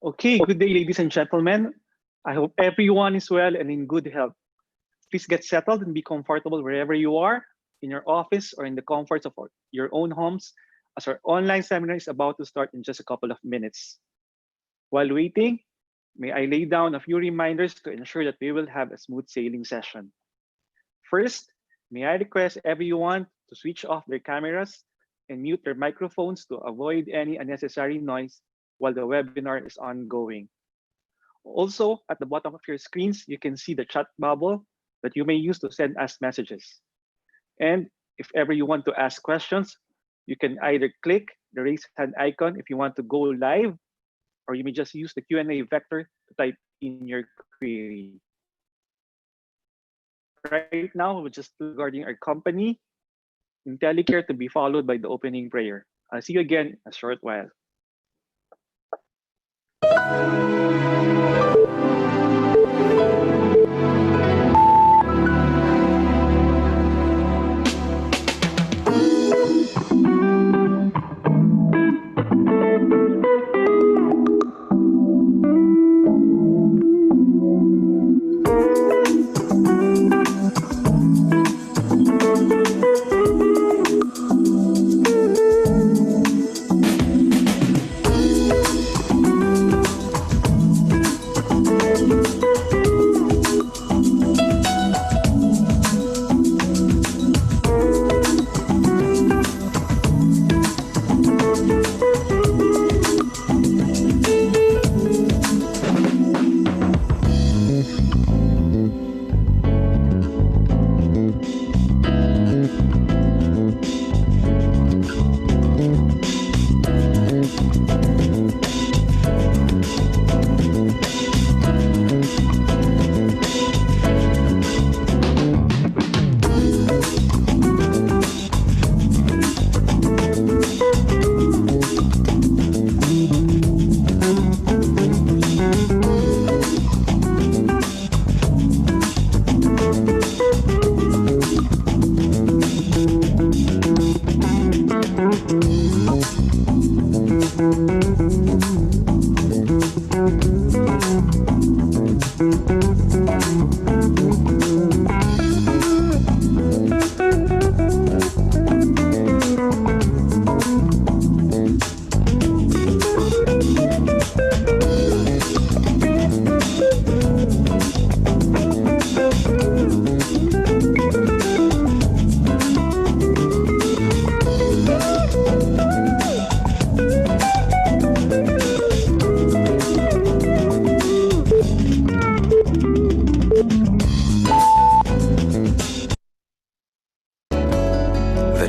Okay, good day, ladies and gentlemen. I hope everyone is well and in good health. Please get settled and be comfortable wherever you are, in your office or in the comforts of your own homes, as our online seminar is about to start in just a couple of minutes. While waiting, may I lay down a few reminders to ensure that we will have a smooth sailing session. First, may I request everyone to switch off their cameras and mute their microphones to avoid any unnecessary noise while the webinar is ongoing. Also, at the bottom of your screens, you can see the chat bubble that you may use to send us messages. And if ever you want to ask questions, you can either click the raise hand icon if you want to go live, or you may just use the Q&A vector to type in your query. Right now, we're just regarding our company, IntelliCare, to be followed by the opening prayer. I'll see you again in a short while.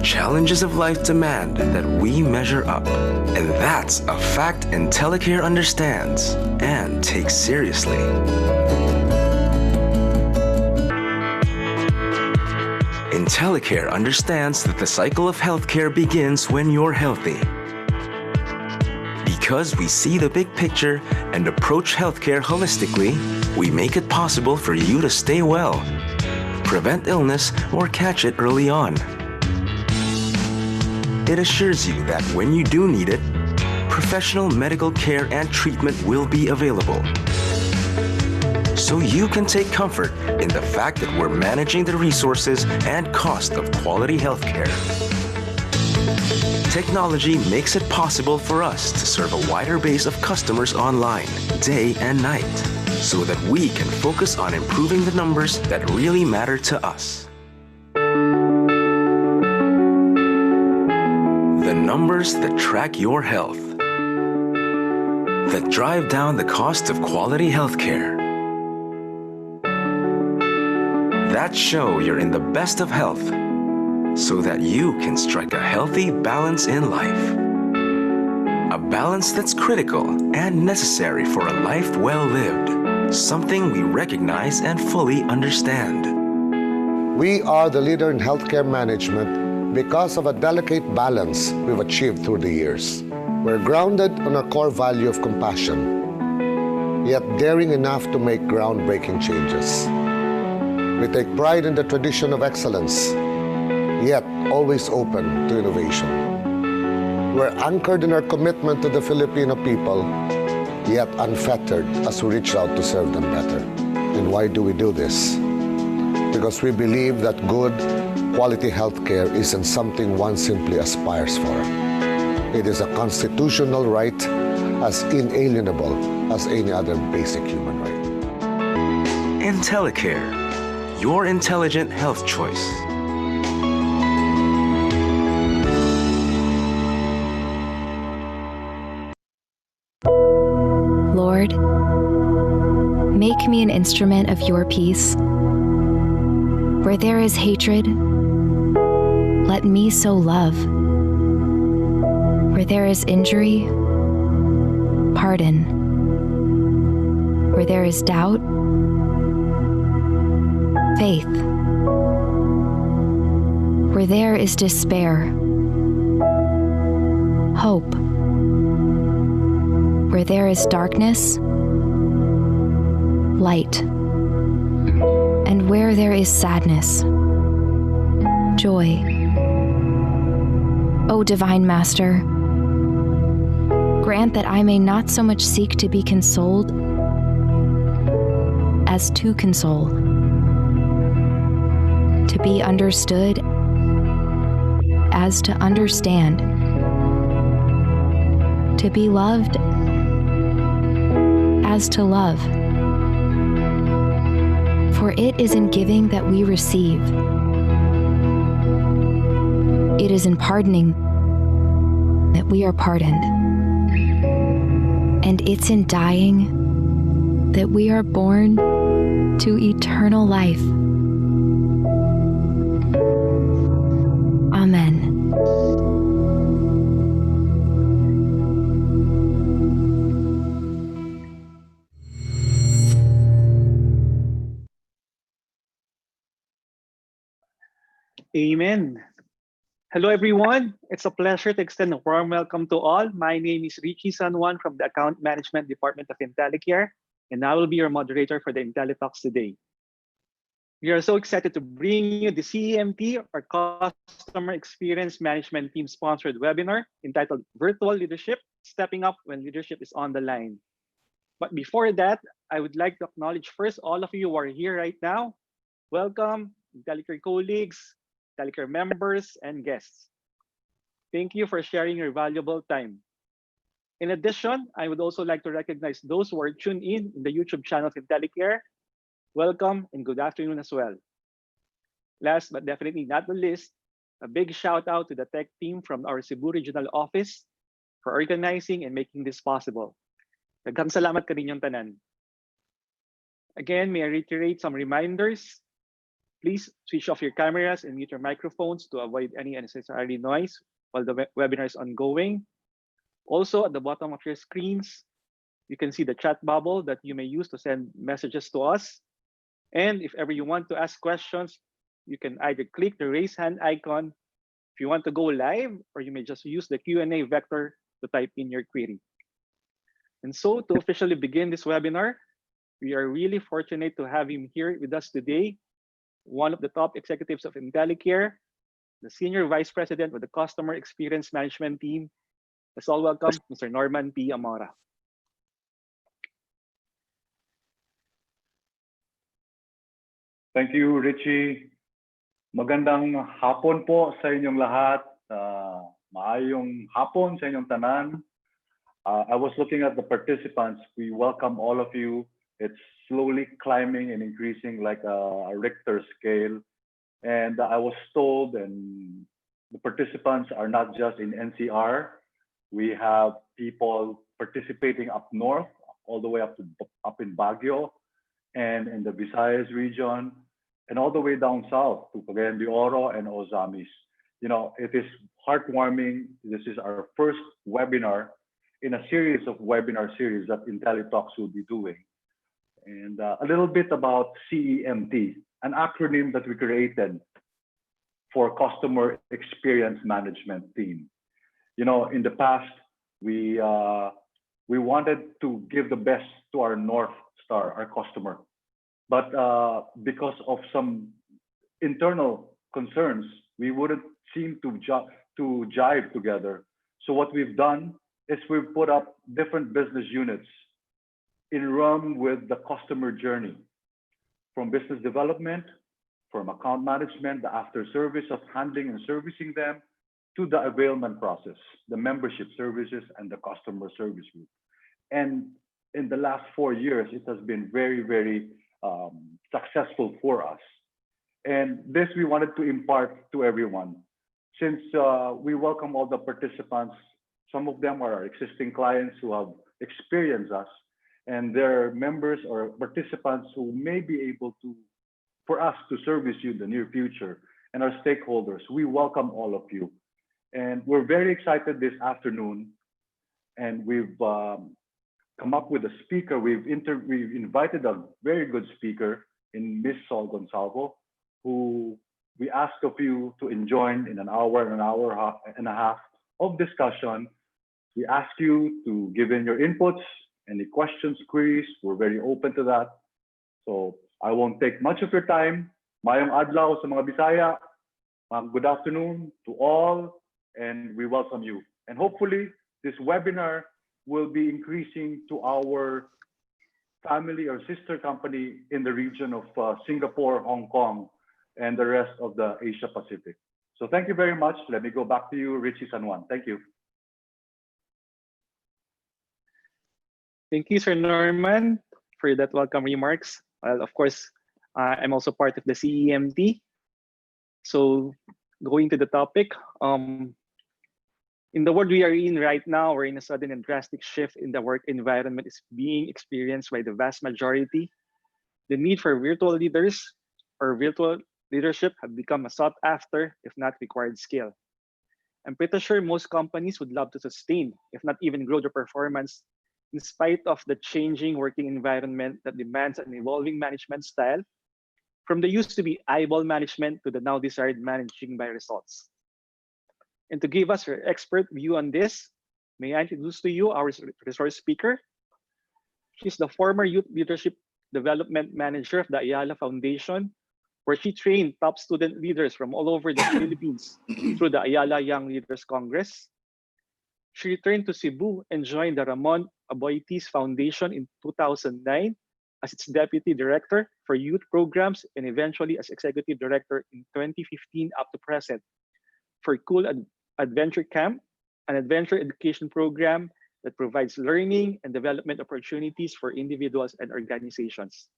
Challenges of life demand that we measure up, and that's a fact IntelliCare understands and takes seriously. IntelliCare understands that the cycle of healthcare begins when you're healthy. Because we see the big picture and approach healthcare holistically, we make it possible for you to stay well, prevent illness, or catch it early on. It assures you that when you do need it, professional medical care and treatment will be available. So you can take comfort in the fact that we're managing the resources and cost of quality healthcare. Technology makes it possible for us to serve a wider base of customers online, day and night, so that we can focus on improving the numbers that really matter to us. Numbers that track your health, that drive down the cost of quality healthcare, that show you're in the best of health, so that you can strike a healthy balance in life. A balance that's critical and necessary for a life well lived, something we recognize and fully understand. We are the leader in healthcare management because of a delicate balance we've achieved through the years. We're grounded on our core value of compassion, yet daring enough to make groundbreaking changes. We take pride in the tradition of excellence, yet always open to innovation. We're anchored in our commitment to the Filipino people, yet unfettered as we reach out to serve them better. And why do we do this? Because we believe that good, quality healthcare isn't something one simply aspires for. It is a constitutional right as inalienable as any other basic human right. IntelliCare, your intelligent health choice. Lord, make me an instrument of your peace. Where there is hatred, let me sow love. Where there is injury, pardon. Where there is doubt, faith. Where there is despair, hope. Where there is darkness, light. And where there is sadness, joy. O Divine Master, grant that I may not so much seek to be consoled as to console, to be understood as to understand, to be loved as to love. For it is in giving that we receive. It is in pardoning that we are pardoned. And it's in dying that we are born to eternal life. Amen. Amen. Hello, everyone. It's a pleasure to extend a warm welcome to all. My name is Richie San Juan from the Account Management Department of IntelliCare, and I will be your moderator for the IntelliTalks today. We are so excited to bring you the CEMT, or Customer Experience Management Team sponsored webinar entitled Virtual Leadership, Stepping Up When Leadership is on the Line. But before that, I would like to acknowledge first all of you who are here right now. Welcome, IntelliCare colleagues, IntelliCare members, and guests. Thank you for sharing your valuable time. In addition, I would also like to recognize those who are tuned in the YouTube channel of IntelliCare. Welcome and good afternoon as well. Last but definitely not the least, a big shout out to the tech team from our Cebu Regional Office for organizing and making this possible. Daghang salamat kaninyong tanan. Again, may I reiterate some reminders. Please switch off your cameras and mute your microphones to avoid any unnecessary noise while the webinar is ongoing. Also, at the bottom of your screens, you can see the chat bubble that you may use to send messages to us. And if ever you want to ask questions, you can either click the raise hand icon if you want to go live, or you may just use the Q&A vector to type in your query. And so to officially begin this webinar, we are really fortunate to have him here with us today, one of the top executives of IntelliCare, the Senior Vice President of the Customer Experience Management Team. Let's all welcome Mr. Norman P. Amora. Thank you, Richie. Magandang hapon po sa inyong lahat. Maayong hapon sa inyong tanan. I was looking at the participants. We welcome all of you. It's slowly climbing and increasing like a Richter scale. And I was told, and the participants are not just in NCR. We have people participating up north, all the way up in Baguio, and in the Visayas region, and all the way down south to Cagayan de Oro and Ozamis. You know, it is heartwarming. This is our first webinar in a series of webinar series that IntelliTalks will be doing. And a little bit about CEMT, an acronym that we created for Customer Experience Management Team. You know, in the past, we wanted to give the best to our North Star, our customer. But because of some internal concerns, we wouldn't seem to jive together. So what we've done is we've put up different business units in run with the customer journey, from business development, from account management, the after service of handling and servicing them, to the availment process, the membership services, and the customer service group. And in the last 4 years, it has been very, very successful for us. And this we wanted to impart to everyone. Since we welcome all the participants, some of them are our existing clients who have experienced us, and they're members or participants who may be able to, for us to service you in the near future, and our stakeholders. We welcome all of you. And we're very excited this afternoon, and we've come up with a speaker. We've invited a very good speaker in Miss Sol Gonsalvo, who we ask of you to join in an hour and a half of discussion. We ask you to give in your inputs, any questions, queries. We're very open to that. So I won't take much of your time. Mayong adlaw sa mga Bisaya. Good afternoon to all, and we welcome you. And hopefully, this webinar will be increasing to our family or sister company in the region of Singapore, Hong Kong, and the rest of the Asia Pacific. So thank you very much. Let me go back to you, Richie San Juan. Thank you. Thank you, Sir Norman, for that welcome remarks. Well, of course, I'm also part of the CEMT. So going to the topic, in the world we are in right now, we're in a sudden and drastic shift in the work environment is being experienced by the vast majority. The need for virtual leaders or virtual leadership have become a sought after, if not required skill. I'm pretty sure most companies would love to sustain, if not even grow their performance, in spite of the changing working environment that demands an evolving management style, from the used to be eyeball management to the now desired managing by results. And to give us her expert view on this, may I introduce to you our resource speaker. She's the former Youth Leadership Development Manager of the Ayala Foundation, where she trained top student leaders from all over the Philippines through the Ayala Young Leaders Congress. She returned to Cebu and joined the Ramon Aboitiz Foundation in 2009 as its Deputy Director for Youth Programs and eventually as Executive Director in 2015 up to present for Cool Adventure Camp, an adventure education program that provides learning and development opportunities for individuals and organizations.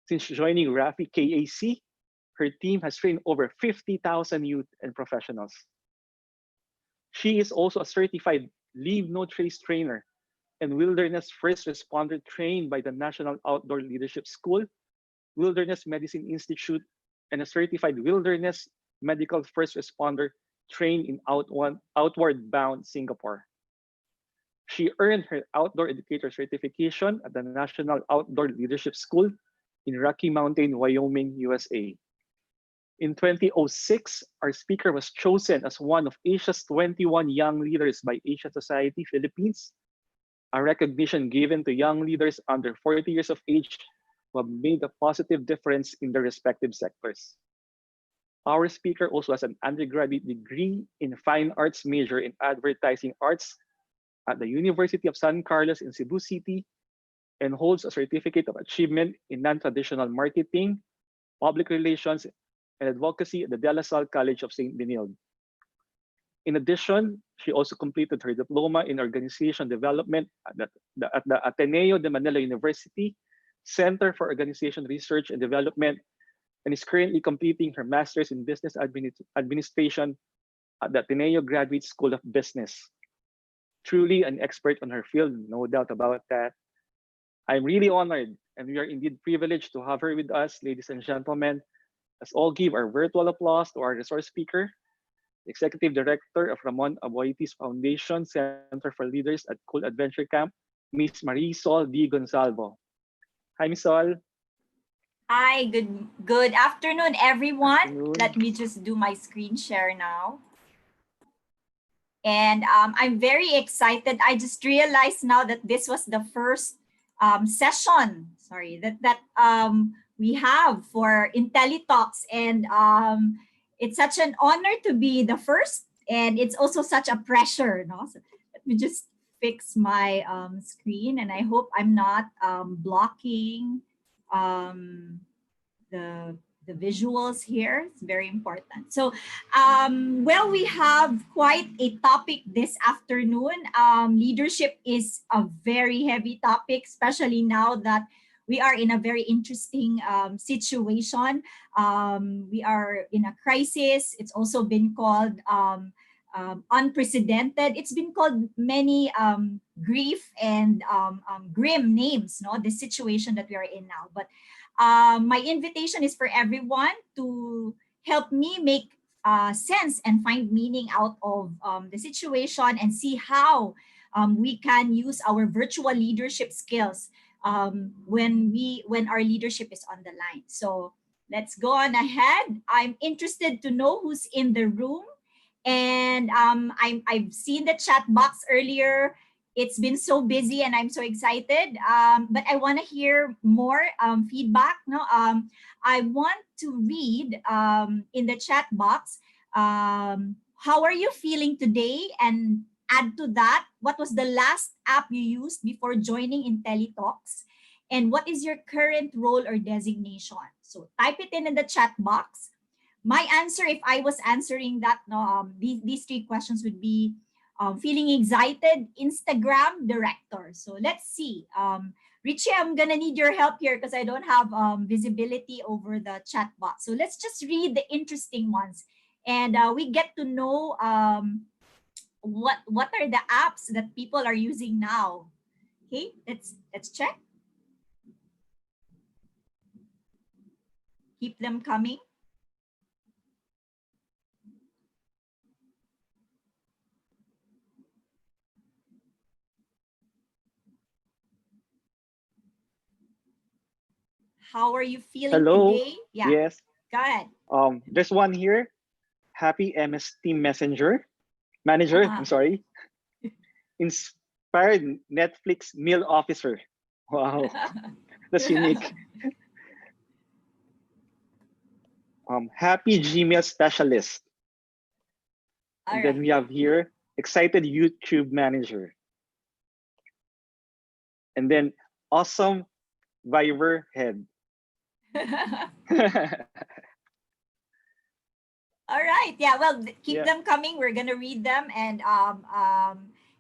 Since joining RAFI KAC, her team has trained over 50,000 youth and professionals. She is also a certified Leave No Trace trainer and Wilderness First Responder trained by the National Outdoor Leadership School, Wilderness Medicine Institute, and a certified Wilderness Medical First Responder trained in Outward Bound Singapore. She earned her Outdoor Educator certification at the National Outdoor Leadership School in Rocky Mountain, Wyoming, USA. In 2006, our speaker was chosen as one of Asia's 21 Young Leaders by Asia Society Philippines, a recognition given to young leaders under 40 years of age who have made a positive difference in their respective sectors. Our speaker also has an undergraduate degree in Fine Arts major in Advertising Arts at the University of San Carlos in Cebu City and holds a certificate of achievement in non-traditional marketing, public relations, and advocacy at the De La Salle College of St. Benilde. In addition, she also completed her diploma in organization development at the Ateneo de Manila University Center for Organization Research and Development, and is currently completing her master's in business administration at the Ateneo Graduate School of Business. Truly an expert on her field, no doubt about that. I'm really honored, and we are indeed privileged to have her with us, ladies and gentlemen. Let's all give our virtual applause to our resource speaker, the Executive Director of Ramon Aboitiz Foundation Center for Leaders at Cool Adventure Camp, Ms. Marisol D. Gonsalvo. Hi, Ms. Sol. Hi, good afternoon, everyone. Afternoon. Let me just do my screen share now. And I'm very excited. I just realized now that this was the first session, that we have for IntelliTalks. And it's such an honor to be the first. And it's also such a pressure. No? So let me just fix my screen, and I hope I'm not blocking the the visuals here. It's very important. So, well, we have quite a topic this afternoon. Leadership is a very heavy topic, especially now that we are in a very interesting situation. We are in a crisis. It's also been called unprecedented. It's been called many grief and grim names, no, the situation that we are in now. But my invitation is for everyone to help me make sense and find meaning out of the situation, and see how we can use our virtual leadership skills when our leadership is on the line. So let's go on ahead. I'm interested to know who's in the room. And I've seen the chat box earlier. It's been so busy and I'm so excited. But I want to hear more feedback. No, I want to read in the chat box. How are you feeling today? And add to that, what was the last app you used before joining IntelliTalks? And what is your current role or designation? So type it in the chat box. My answer, if I was answering that, no, these three questions would be feeling excited, Instagram director. So let's see. Richie, I'm gonna need your help here because I don't have visibility over the chat box. So let's just read the interesting ones, and we get to know what are the apps that people are using now. Okay, let's check. Keep them coming. How are you feeling Hello. today? Yeah, Yes. go ahead. This one here, Happy MS Team Manager. Uh-huh. I'm sorry. Inspired Netflix Meal Officer. Wow, that's unique. Happy Gmail Specialist. All And right. then we have here Excited YouTube Manager. And then Awesome Viber Head. All right. Yeah. Well, keep Yeah. them coming. We're gonna read them, and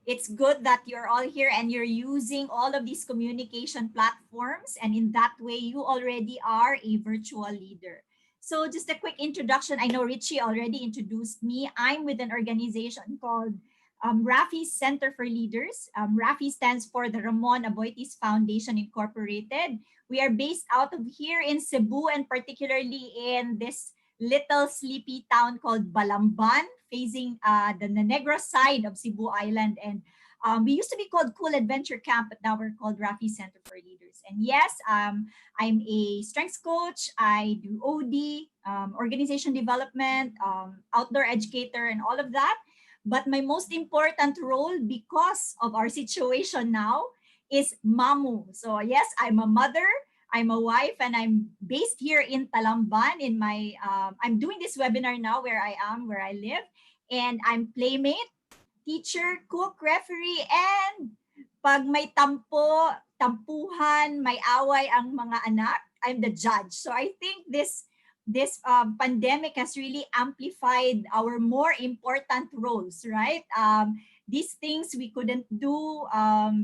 it's good that you're all here and you're using all of these communication platforms. And in that way, you already are a virtual leader. So, just a quick introduction. I know Richie already introduced me. I'm with an organization called RAFI Center for Leaders. RAFI stands for the Ramon Aboitiz Foundation Incorporated. We are based out of here in Cebu, and particularly in this little sleepy town called Balamban, facing the Negros side of Cebu Island. And we used to be called Cool Adventure Camp, but now we're called Rafi Center for Leaders. And yes, I'm a strengths coach. I do OD, organization development, outdoor educator, and all of that. But my most important role, because of our situation now, is mamu. So yes, I'm a mother, I'm a wife, and I'm based here in Talamban. In my, I'm doing this webinar now where I am, where I live, and I'm playmate, teacher, cook, referee, and pag may tampuhan, may away ang mga anak, I'm the judge. So I think this pandemic has really amplified our more important roles, right? These things we couldn't do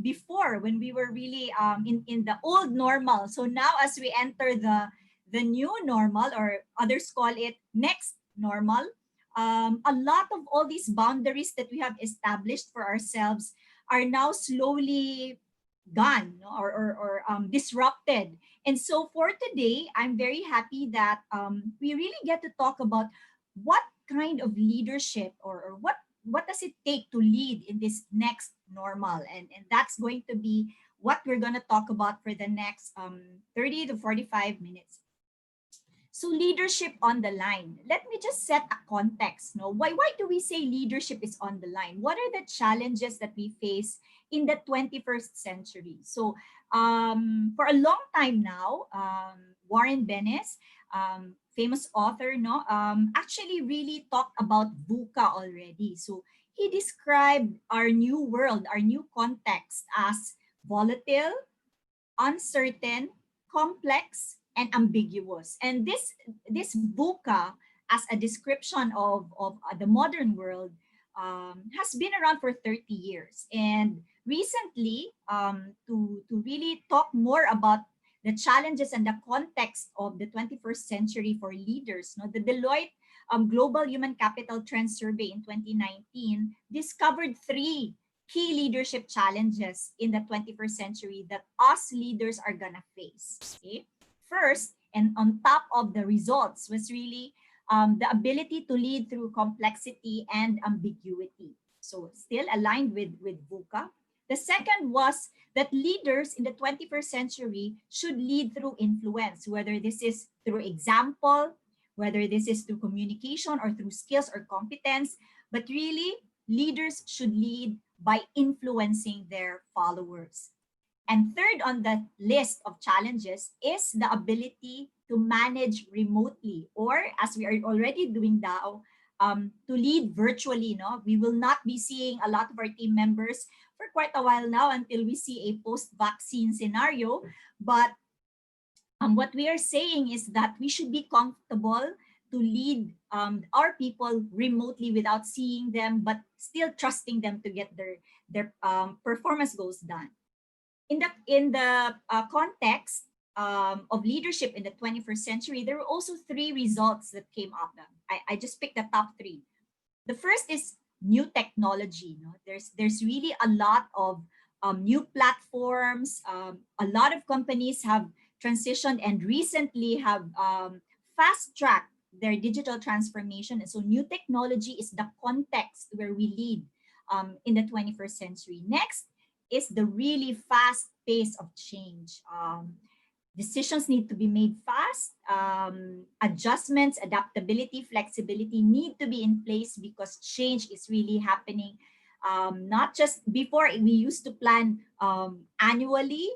before when we were really in the old normal. So now as we enter the new normal, or others call it next normal, a lot of all these boundaries that we have established for ourselves are now slowly gone, no? or disrupted. And so for today, I'm very happy that we really get to talk about what kind of leadership, or what does it take to lead in this next normal. And that's going to be what we're going to talk about for the next 30 to 45 minutes. So leadership on the line. Let me just set a context. No, why do we say leadership is on the line? What are the challenges that we face in the 21st century? So for a long time now, Warren Bennis, famous author, no, actually really talked about VUCA already. So he he described our new world, our new context as volatile, uncertain, complex, and ambiguous. And this VUCA, as a description of the modern world, has been around for 30 years. And recently, to really talk more about the challenges and the context of the 21st century for leaders, no, the Deloitte Global Human Capital Trends Survey in 2019 discovered three key leadership challenges in the 21st century that us leaders are gonna face. Okay? First, and on top of the results, was really the ability to lead through complexity and ambiguity. So still aligned with VUCA. The second was that leaders in the 21st century should lead through influence, whether this is through example, whether this is through communication or through skills or competence, but really leaders should lead by influencing their followers. And third on the list of challenges is the ability to manage remotely, or as we are already doing now, to lead virtually. No, we will not be seeing a lot of our team members for quite a while now until we see a post-vaccine scenario. But what we are saying is that we should be comfortable to lead our people remotely without seeing them, but still trusting them to get their performance goals done. In the context of leadership in the 21st century, there were also three results that came up. I just picked the top three. The first is new technology. No? There's really a lot of new platforms. A lot of companies have transitioned and recently have fast-tracked their digital transformation. And so new technology is the context where we lead in the 21st century. Next is the really fast pace of change. Decisions need to be made fast. Adjustments, adaptability, flexibility need to be in place because change is really happening. Not just before, we used to plan annually,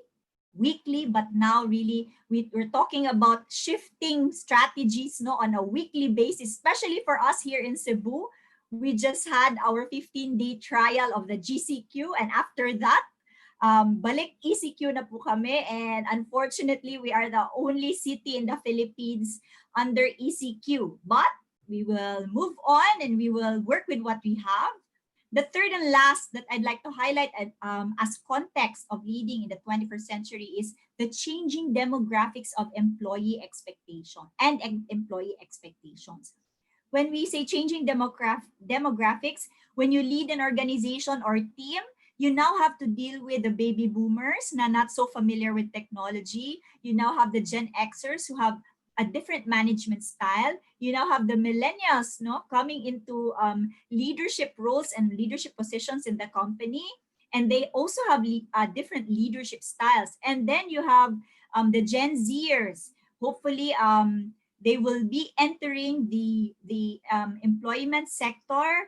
weekly, but now really we're talking about shifting strategies, no, on a weekly basis, especially for us here in Cebu. We just had our 15-day trial of the GCQ, and after that, balik ECQ na po kami, and unfortunately, we are the only city in the Philippines under ECQ. But we will move on and we will work with what we have. The third and last that I'd like to highlight as context of leading in the 21st century is the changing demographics of employee expectation and employee expectations. When we say changing demographics, when you lead an organization or team, you now have to deal with the baby boomers na not so familiar with technology. You now have the Gen Xers who have a different management style. You now have the millennials, no, coming into leadership roles and leadership positions in the company, and they also have different leadership styles. And then you have the Gen Zers. Hopefully, they will be entering the employment sector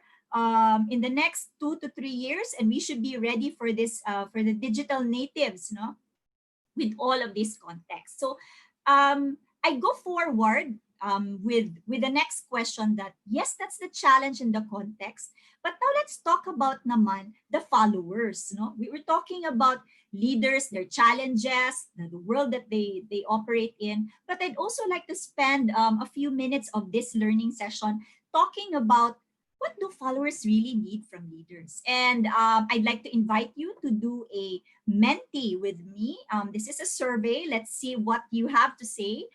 in the next 2 to 3 years, and we should be ready for this for the digital natives, no, with all of this context. So I go forward with the next question that, yes, that's the challenge in the context, but now let's talk about naman the followers. No, we were talking about leaders, their challenges, the world that they operate in, but I'd also like to spend a few minutes of this learning session talking about what do followers really need from leaders. And I'd like to invite you to do a Menti with me. This is a survey. Let's see what you have to say.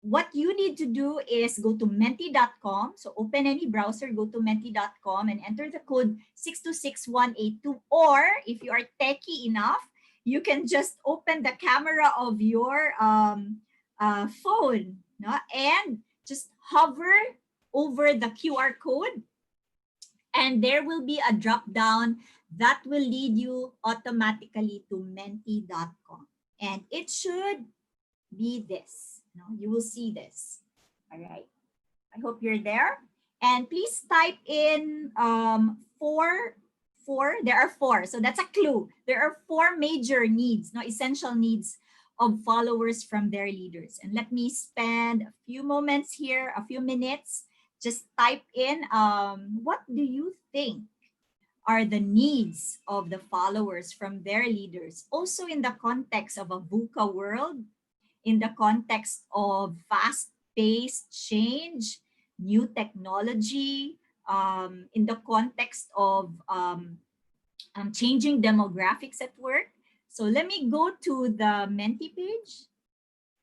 What you need to do is go to menti.com. So open any browser, go to menti.com and enter the code 626182. Or if you are techie enough, you can just open the camera of your phone, no? And just hover over the QR code, and there will be a drop down that will lead you automatically to menti.com. And it should be this. No, you will see this. All right. I hope you're there. And please type in four. There are four. So that's a clue. There are four major needs, no, essential needs of followers from their leaders. And let me spend a few moments here, a few minutes, just type in what do you think are the needs of the followers from their leaders, also in the context of a VUCA world, in the context of fast-paced change, new technology, in the context of changing demographics at work. So let me go to the Menti page,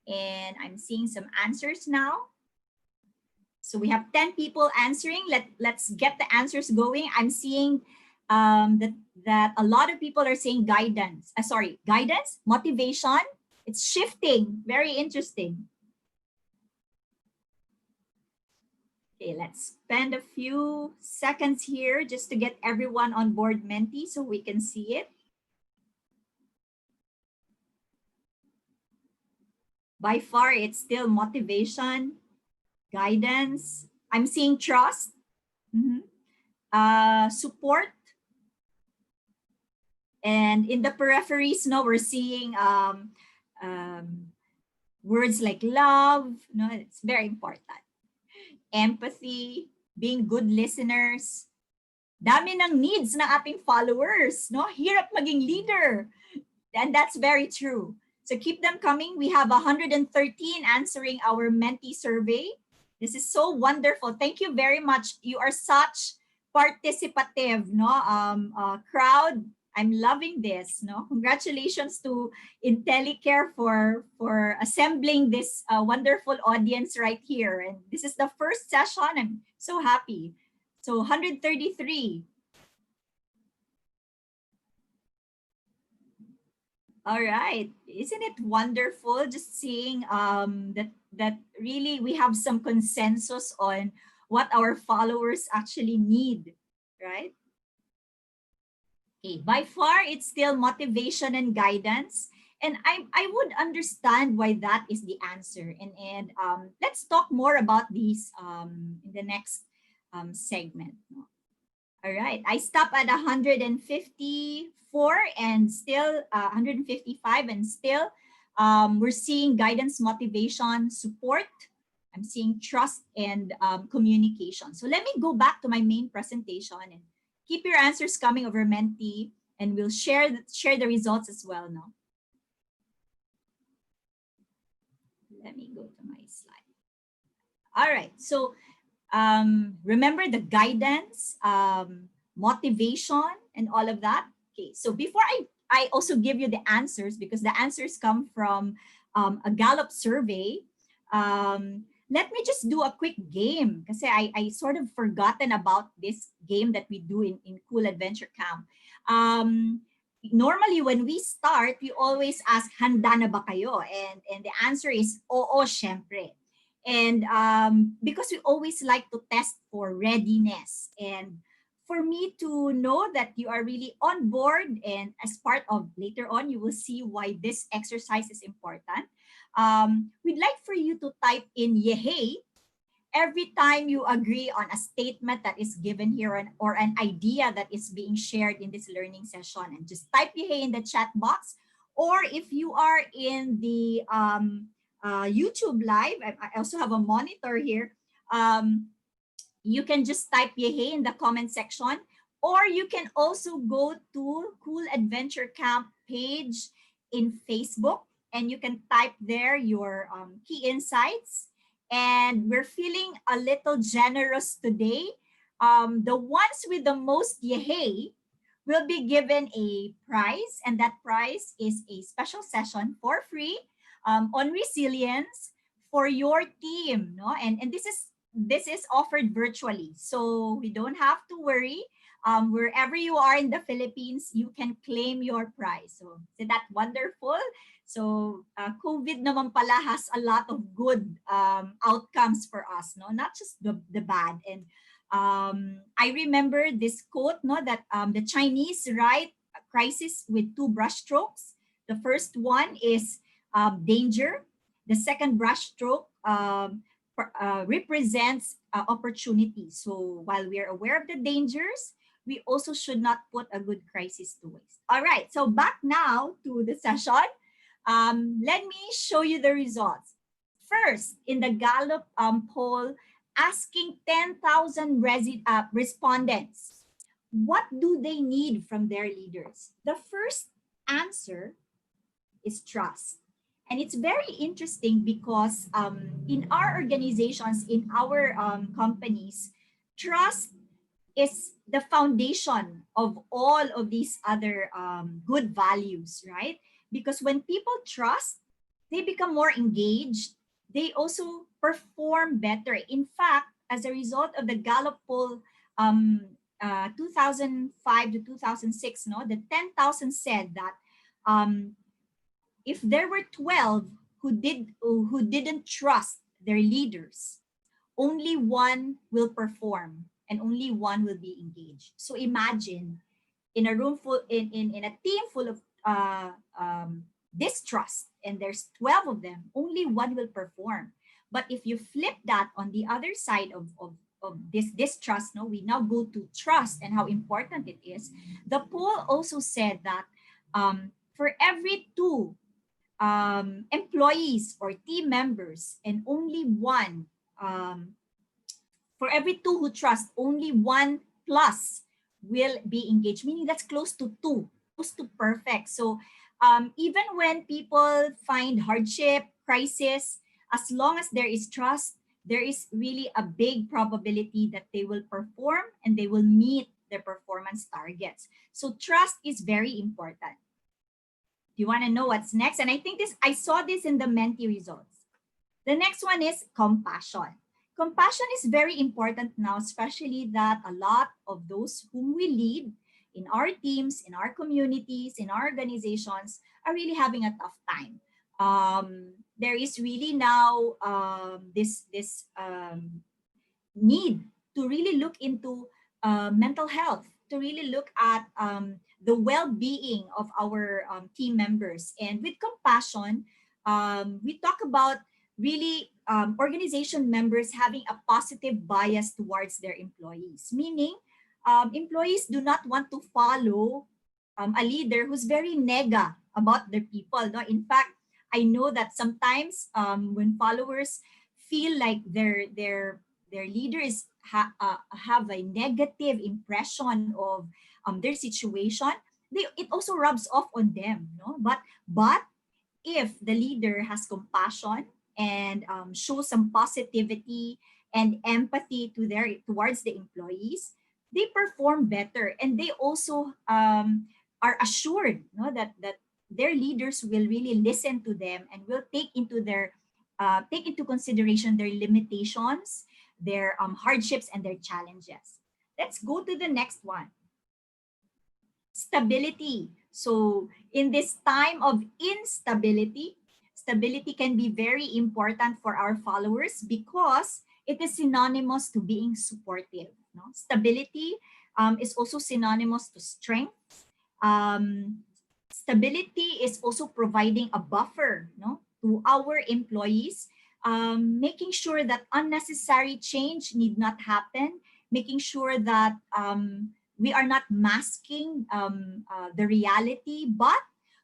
and I'm seeing some answers now. So we have 10 people answering. Let's get the answers going. I'm seeing that a lot of people are saying guidance. Guidance, motivation. It's shifting. Very interesting. Okay, let's spend a few seconds here just to get everyone on board Menti so we can see it. By far, it's still motivation, guidance. I'm seeing trust, support. And in the peripheries, no, we're seeing words like love. No, it's very important. Empathy, being good listeners. Dami ng needs ng ating followers, no? Hirap maging leader. And that's very true. So keep them coming. We have 113 answering our Menti survey. This is so wonderful. Thank you very much. You are such participative, no? Crowd. I'm loving this, no? Congratulations to IntelliCare for assembling this wonderful audience right here. And this is the first session. I'm so happy. So 133. All right. Isn't it wonderful just seeing that really we have some consensus on what our followers actually need, right? Okay, by far, it's still motivation and guidance. And I would understand why that is the answer. And let's talk more about these in the next segment. All right, I stop at 154 and still 155 and still we're seeing guidance, motivation, support. I'm seeing trust and communication. So let me go back to my main presentation and keep your answers coming over Menti, and we'll share the results as well now. Let me go to my slide. All right, so remember the guidance, motivation, and all of that. Okay, so before I also give you the answers, because the answers come from a Gallup survey, let me just do a quick game kasi I sort of forgotten about this game that we do in Cool Adventure Camp. Normally when we start, we always ask, handa na ba kayo? And the answer is, oo, syempre. And because we always like to test for readiness. And for me to know that you are really on board, and as part of later on, you will see why this exercise is important. We'd like for you to type in yehey every time you agree on a statement that is given here or an idea that is being shared in this learning session. And just type yehey in the chat box. Or if you are in the YouTube live, I also have a monitor here. You can just type yehey in the comment section, or you can also go to Cool Adventure Camp page in Facebook, and you can type there your key insights. And we're feeling a little generous today. The ones with the most yehey will be given a prize, and that prize is a special session for free on resilience for your team, no? And this is offered virtually, so we don't have to worry. Wherever you are in the Philippines, you can claim your prize. So isn't that wonderful? So COVID naman pala has a lot of good outcomes for us, no? Not just the bad. And I remember this quote, no, that the Chinese write a crisis with two brushstrokes. The first one is danger. The second brushstroke represents opportunity. So while we are aware of the dangers, we also should not put a good crisis to waste. All right, so back now to the session. Let me show you the results. First, in the Gallup poll, asking 10,000 respondents, what do they need from their leaders? The first answer is trust. And it's very interesting because in our organizations, in our companies, trust is the foundation of all of these other good values, right? Because when people trust, they become more engaged. They also perform better. In fact, as a result of the Gallup poll, 2005 to 2006, no, the 10,000 said that if there were 12 who didn't trust their leaders, only one will perform and only one will be engaged. So imagine in a room full in a team full of distrust, and there's 12 of them, only one will perform. But if you flip that on the other side of this distrust, no, we now go to trust and how important it is. The poll also said that for every two employees or team members and only one, for every two who trust, only one plus will be engaged, meaning that's close to two, close to perfect. So even when people find hardship, crisis, as long as there is trust, there is really a big probability that they will perform and they will meet their performance targets. So trust is very important. Do you want to know what's next? And I think I saw this in the Menti results. The next one is compassion. Compassion is very important now, especially that a lot of those whom we lead in our teams, in our communities, in our organizations are really having a tough time. There is really now this need to really look into mental health, to really look at the well-being of our team members. And with compassion, we talk about really organization members having a positive bias towards their employees, meaning employees do not want to follow a leader who's very nega about their people. No? In fact, I know that sometimes when followers feel like their leaders have a negative impression of their situation, it also rubs off on them. No? But if the leader has compassion and shows some positivity and empathy towards the employees, they perform better, and they also are assured, no, that their leaders will really listen to them and will take into consideration their limitations, their hardships, and their challenges. Let's go to the next one. Stability. So in this time of instability, stability can be very important for our followers because it is synonymous to being supportive. No? Stability is also synonymous to strength. Stability is also providing a buffer, no, to our employees, making sure that unnecessary change need not happen, making sure that we are not masking the reality, but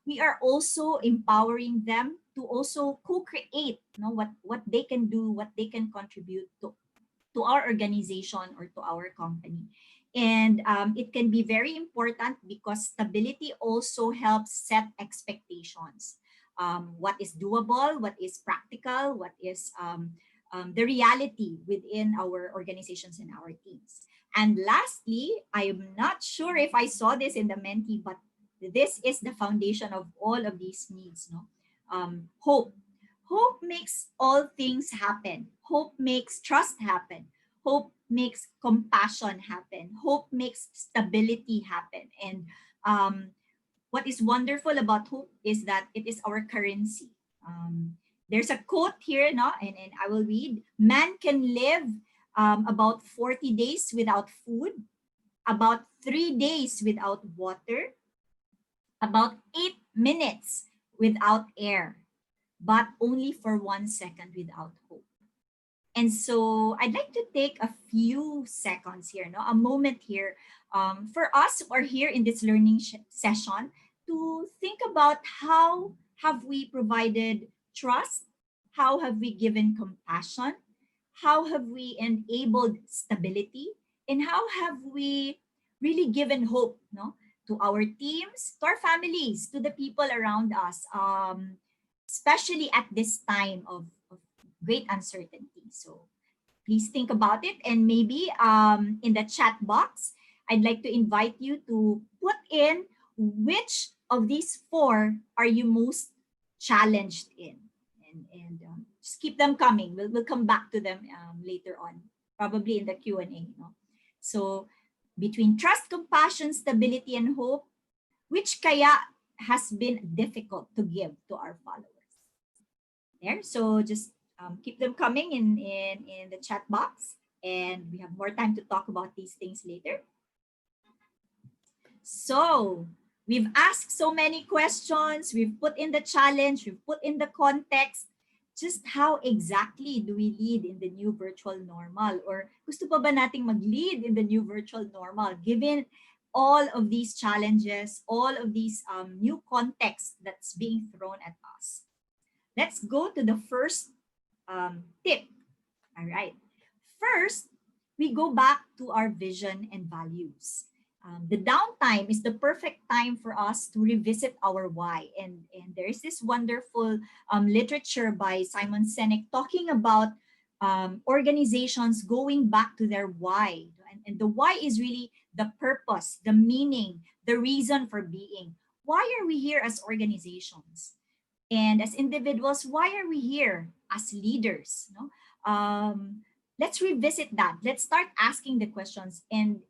we are also empowering them to also co-create, you know, what they can do, what they can contribute to our organization or to our company. And it can be very important because stability also helps set expectations. What is doable, what is practical, what is the reality within our organizations and our teams. And lastly, I am not sure if I saw this in the Menti, but this is the foundation of all of these needs. No, hope. Hope makes all things happen. Hope makes trust happen. Hope makes compassion happen. Hope makes stability happen. And what is wonderful about hope is that it is our currency. There's a quote here, no, and I will read. Man can live about 40 days without food, about 3 days without water, about 8 minutes without air, but only for 1 second without hope. And so I'd like to take a few seconds here, no, a moment here for us who are here in this learning session to think about how have we provided trust, how have we given compassion, how have we enabled stability, and how have we really given hope, no, to our teams, to our families, to the people around us, especially at this time of great uncertainty. So please think about it, and maybe in the chat box, I'd like to invite you to put in which of these four are you most challenged in, and just keep them coming. We'll come back to them later on, probably in the Q&A. No? So between trust, compassion, stability, and hope, which kaya has been difficult to give to our followers? There, so just keep them coming in the chat box, and we have more time to talk about these things later. So we've asked so many questions, we've put in the challenge, we've put in the context. Just how exactly do we lead in the new virtual normal? Or gusto pa ba nating mag-lead in the new virtual normal given all of these challenges, all of these new context that's being thrown at us? Let's go to the first tip. All right. First, we go back to our vision and values. The downtime is the perfect time for us to revisit our why. And there is this wonderful literature by Simon Sinek talking about organizations going back to their why. And the why is really the purpose, the meaning, the reason for being. Why are we here as organizations? And as individuals, why are we here as leaders? No? Let's revisit that. Let's start asking the questions. And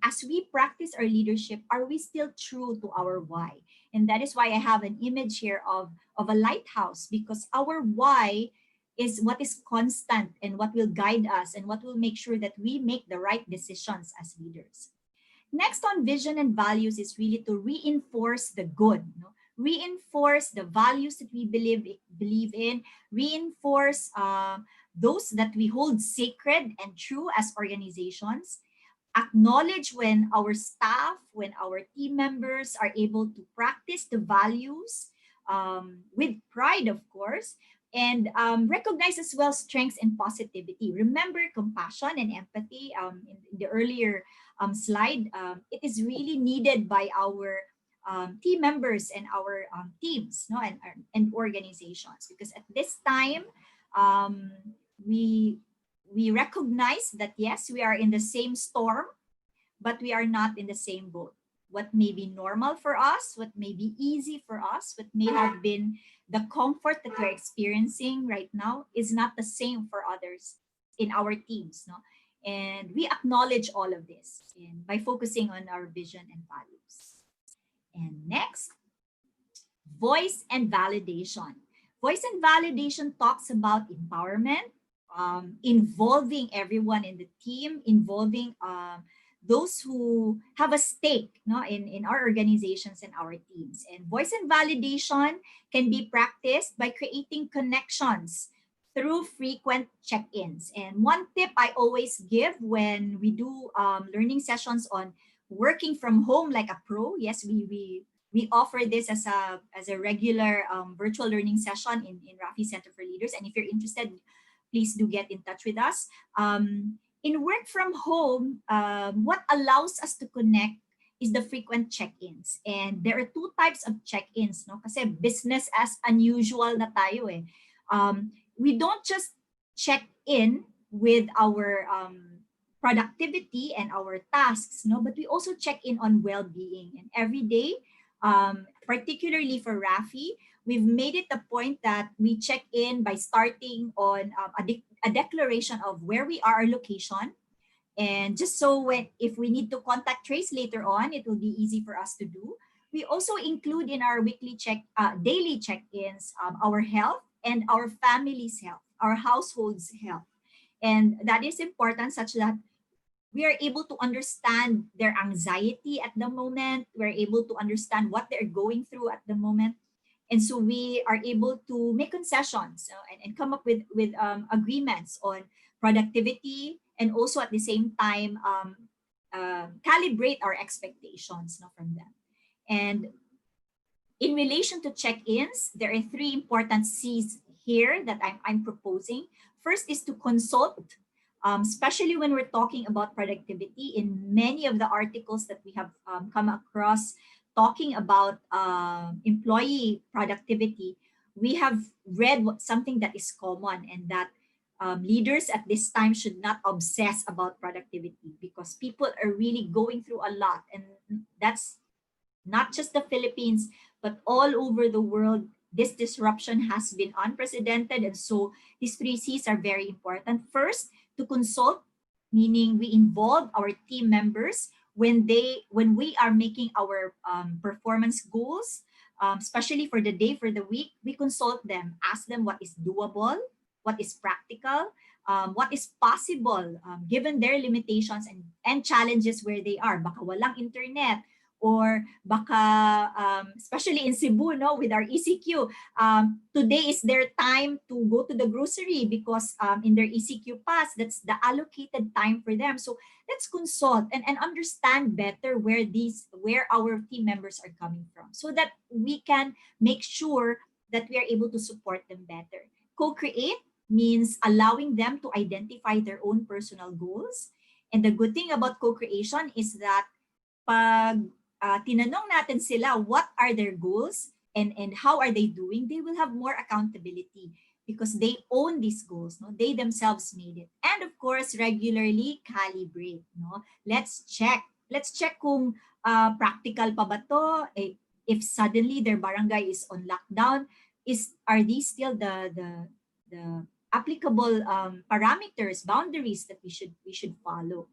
as we practice our leadership, are we still true to our why? And that is why I have an image here of a lighthouse, because our why is what is constant and what will guide us and what will make sure that we make the right decisions as leaders. Next on vision and values is really to reinforce the good. No? Reinforce the values that we believe in, reinforce those that we hold sacred and true as organizations, acknowledge when our staff, when our team members are able to practice the values with pride, of course, and recognize as well strengths and positivity. Remember compassion and empathy in the earlier slide. It is really needed by our team members and our teams, no, and organizations, because at this time we recognize that yes, we are in the same storm, but we are not in the same boat. What may be normal for us, what may be easy for us, what may have been the comfort that we're experiencing right now is not the same for others in our teams, no? And we acknowledge all of this by focusing on our vision and values. And next, voice and validation. Voice and validation talks about empowerment, involving everyone in the team, involving those who have a stake, no, in our organizations and our teams. And voice and validation can be practiced by creating connections through frequent check-ins. And one tip I always give when we do learning sessions on working from home like a pro, yes, we offer this as a regular virtual learning session in Rafi Center for Leaders. And if you're interested, please do get in touch with us. In work from home, what allows us to connect is the frequent check-ins. And there are two types of check-ins, no? Kasi business as unusual na tayo eh. We don't just check in with our productivity and our tasks, no, but we also check in on well-being. And every day, particularly for Rafi, we've made it a point that we check in by starting on a declaration of where we are, our location, and just so if we need to contact trace later on, it will be easy for us to do. We also include in our daily check-ins our health and our family's health, our household's health. And that is important such that we are able to understand their anxiety at the moment. We're able to understand what they're going through at the moment. And so we are able to make concessions and come up with agreements on productivity, and also at the same time calibrate our expectations, no, from them. And in relation to check-ins, there are three important C's here that I'm proposing. first is to consult, especially when we're talking about productivity. In many of the articles that we have come across talking about employee productivity, we have read something that is common, and that leaders at this time should not obsess about productivity, because people are really going through a lot, and that's not just the Philippines, but all over the world. This disruption has been unprecedented. And so these three C's are very important. First, to consult, meaning we involve our team members when we are making our performance goals, especially for the day, for the week. We consult them, ask them what is doable, what is practical, what is possible given their limitations and challenges where they are. Baka walang internet, or baka, especially in Cebu, no, with our ECQ, today is their time to go to the grocery, because in their ECQ pass, that's the allocated time for them. So let's consult and understand better where our team members are coming from, so that we can make sure that we are able to support them better. Co-create means allowing them to identify their own personal goals. And the good thing about co-creation is that pag tinanong natin sila what are their goals and how are they doing, they will have more accountability because they own these goals. No? They themselves made it. And of course, regularly calibrate. No? Let's check kung practical pa ba to. If suddenly their barangay is on lockdown, are these still the applicable parameters, boundaries that we should follow?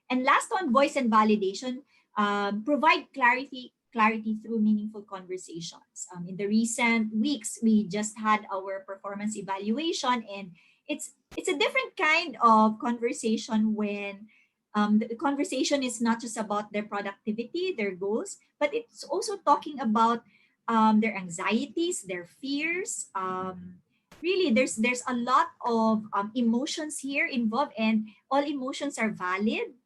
And last one, voice and validation. Provide clarity through meaningful conversations. In the recent weeks, we just had our performance evaluation, and it's a different kind of conversation when the conversation is not just about their productivity, their goals, but it's also talking about their anxieties, their fears. Really, there's a lot of emotions here involved, and all emotions are valid.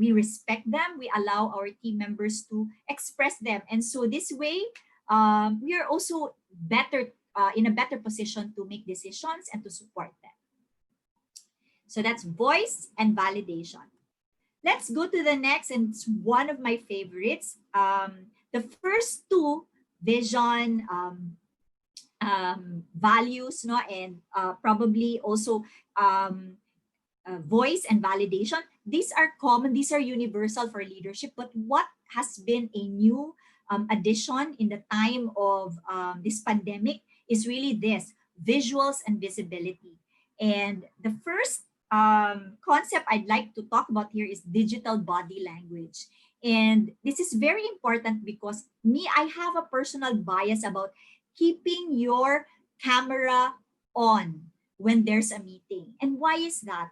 We respect them. We allow our team members to express them. And so this way, we are also in a better position to make decisions and to support them. So that's voice and validation. Let's go to the next, and it's one of my favorites. The first two, vision, values, no, and probably also voice and validation. These are common, these are universal for leadership, but what has been a new addition in the time of this pandemic is really this, visuals and visibility. And the first concept I'd like to talk about here is digital body language. And this is very important because I have a personal bias about keeping your camera on when there's a meeting. And why is that?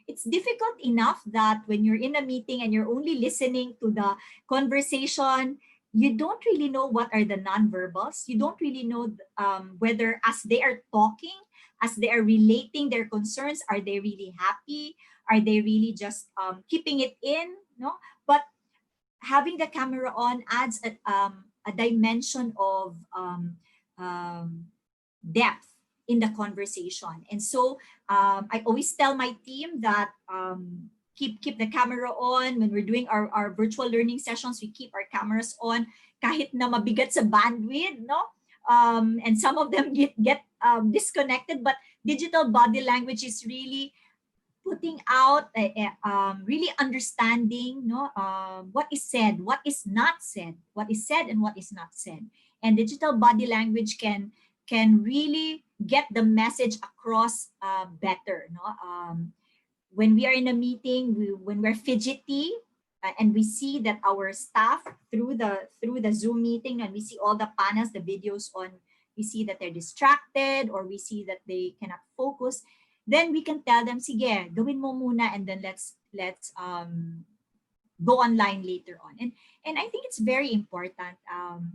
It's difficult enough that when you're in a meeting and you're only listening to the conversation, you don't really know what are the nonverbals. You don't really know whether as they are talking, as they are relating their concerns, are they really happy? Are they really just keeping it in? No, but having the camera on adds a dimension of depth in the conversation. And so I always tell my team that keep the camera on. When we're doing our virtual learning sessions, we keep our cameras on kahit na mabigat sa bandwidth, no? And some of them get disconnected, but digital body language is really putting out, really understanding, no, what is said, what is not said, what is said and what is not said. And digital body language can really get the message across better. No? When we are in a meeting, when we're fidgety, and we see that our staff through the Zoom meeting, and we see all the panels, the videos on, we see that they're distracted, or we see that they cannot focus, then we can tell them, sige, gawin mo muna, and then let's go online later on. And I think it's very important,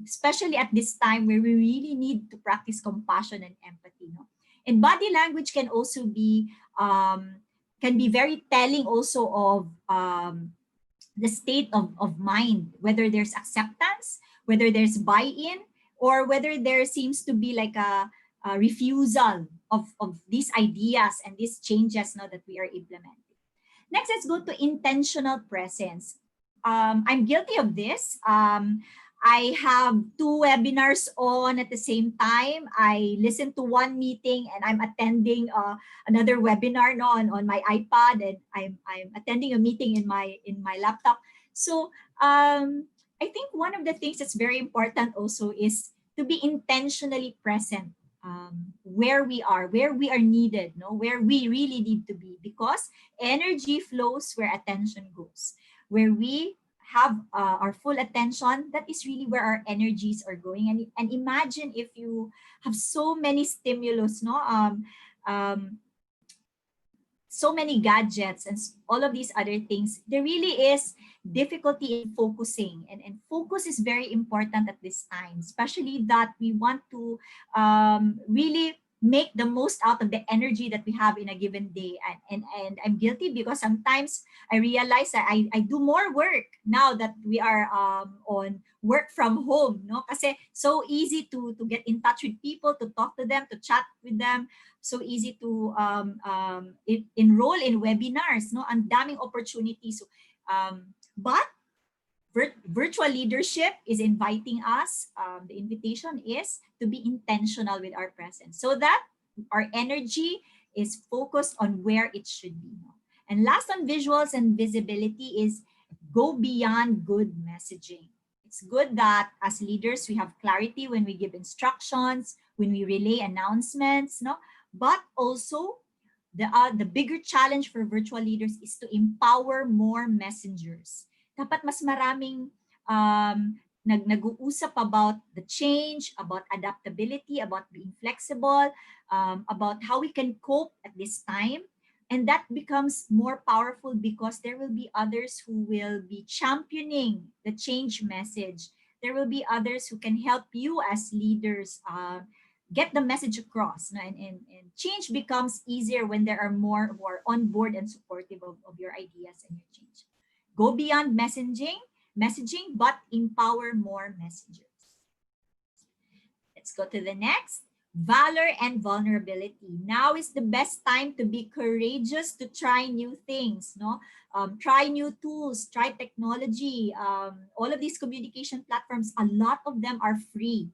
especially at this time where we really need to practice compassion and empathy. No? And body language can also be very telling also of the state of mind, whether there's acceptance, whether there's buy-in, or whether there seems to be like a refusal of these ideas and these changes now that we are implementing. Next, let's go to intentional presence. I'm guilty of this. I have two webinars on at the same time. I listen to one meeting and I'm attending another webinar no, on my iPad, and I'm attending a meeting in my laptop. So I think one of the things that's very important also is to be intentionally present where we are needed, no, where we really need to be, because energy flows where attention goes. Where we have our full attention, that is really where our energies are going. And imagine if you have so many stimulus, no, so many gadgets and all of these other things, there really is difficulty in focusing, and focus is very important at this time, especially that we want to really make the most out of the energy that we have in a given day. And I'm guilty because sometimes I realize that I do more work now that we are on work from home, no? Kasi so easy to get in touch with people, to talk to them, to chat with them, so easy to enroll in webinars, no? Ang daming opportunities. But virtual leadership is inviting us. The invitation is to be intentional with our presence so that our energy is focused on where it should be. No? And last on visuals and visibility is go beyond good messaging. It's good that as leaders, we have clarity when we give instructions, when we relay announcements, no? But also the bigger challenge for virtual leaders is to empower more messengers. Dapat mas maraming nag-uusap about the change, about adaptability, about being flexible, about how we can cope at this time. And that becomes more powerful because there will be others who will be championing the change message. There will be others who can help you as leaders get the message across. And change becomes easier when there are more who are on board and supportive of your ideas and your change. Go beyond messaging, but empower more messengers. Let's go to the next. Valor and vulnerability. Now is the best time to be courageous, to try new things, no? Try new tools, try technology. All of these communication platforms, a lot of them are free.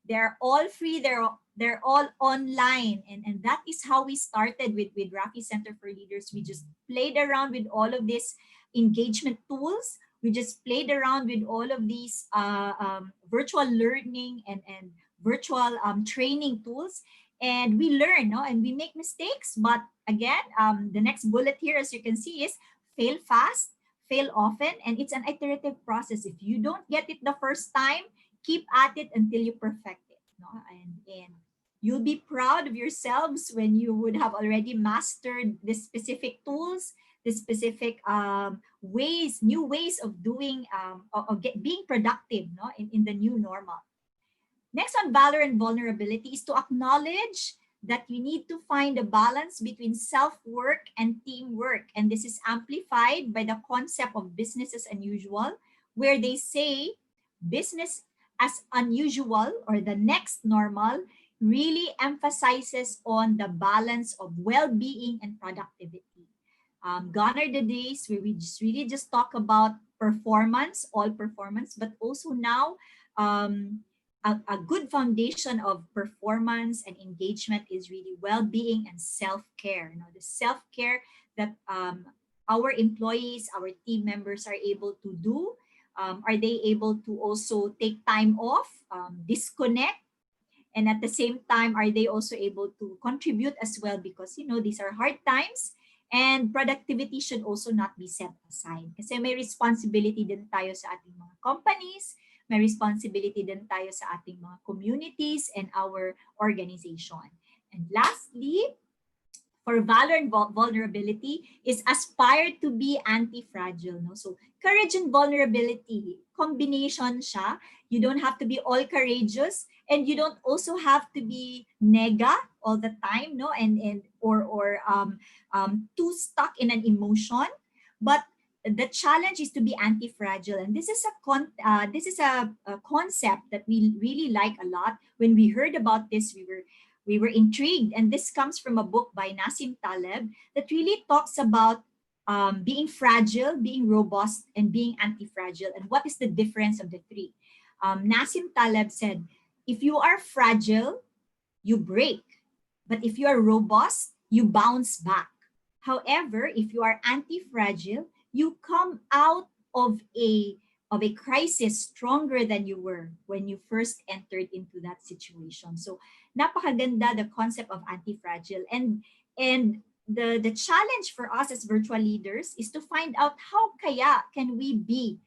They're all free, they're all online. And that is how we started with Rafi Center for Leaders. We just played around with all of these engagement tools. We just played around with all of these virtual learning and virtual training tools, and we learn, no? And we make mistakes. But again, the next bullet here, as you can see, is fail fast, fail often, and it's an iterative process. If you don't get it the first time, keep at it until you perfect it, no? And you'll be proud of yourselves when you would have already mastered the specific tools, the specific new ways of doing, being productive, no? In the new normal. Next on valor and vulnerability is to acknowledge that you need to find a balance between self-work and teamwork. And this is amplified by the concept of business as unusual, where they say business as unusual, or the next normal, really emphasizes on the balance of well-being and productivity. Gone are the days where we really just talk about performance, all performance, but also now a good foundation of performance and engagement is really well-being and self-care. You know, the self-care that our employees, our team members are able to do. Are they able to also take time off, disconnect, and at the same time, are they also able to contribute as well? Because, you know, these are hard times, and productivity should also not be set aside. Kasi may responsibility din tayo sa ating mga companies, may responsibility din tayo sa ating mga communities and our organization. And lastly, for valor and vulnerability is aspire to be anti-fragile. No? So courage and vulnerability, combination siya. You don't have to be all courageous, and you don't also have to be nega all the time, no, or too stuck in an emotion. But the challenge is to be anti-fragile, and this is a concept that we really like a lot. When we heard about this, we were we were intrigued. And this comes from a book by Nassim Taleb that really talks about being fragile, being robust, and being anti-fragile, and what is the difference of the three. Nassim Taleb said, if you are fragile, you break. But if you are robust, you bounce back. However, if you are anti-fragile, you come out of a crisis stronger than you were when you first entered into that situation. So napakaganda the concept of anti-fragile, and the challenge for us as virtual leaders is to find out how kaya can we be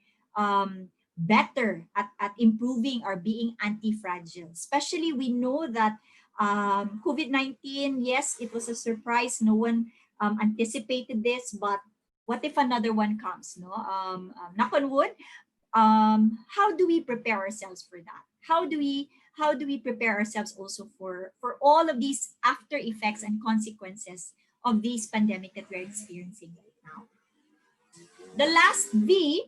better at improving or being anti-fragile. Especially we know that COVID-19, yes, it was a surprise. No one anticipated this, but what if another one comes? No, knock on wood. How do we prepare ourselves for that? How do we prepare ourselves also for all of these after effects and consequences of this pandemic that we're experiencing right now? The last V,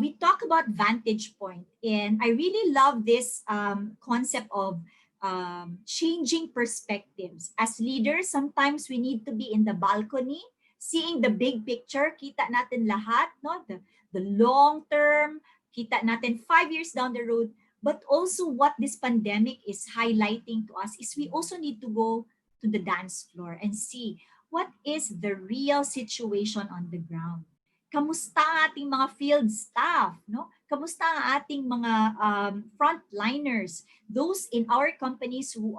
we talk about vantage point, and I really love this concept of changing perspectives. As leaders, sometimes we need to be in the balcony, seeing the big picture, kita natin lahat, no? The long term, kita natin 5 years down the road. But also what this pandemic is highlighting to us is we also need to go to the dance floor and see what is the real situation on the ground. Kamusta ang ating mga field staff, no? Kamusta ang ating mga frontliners, those in our companies who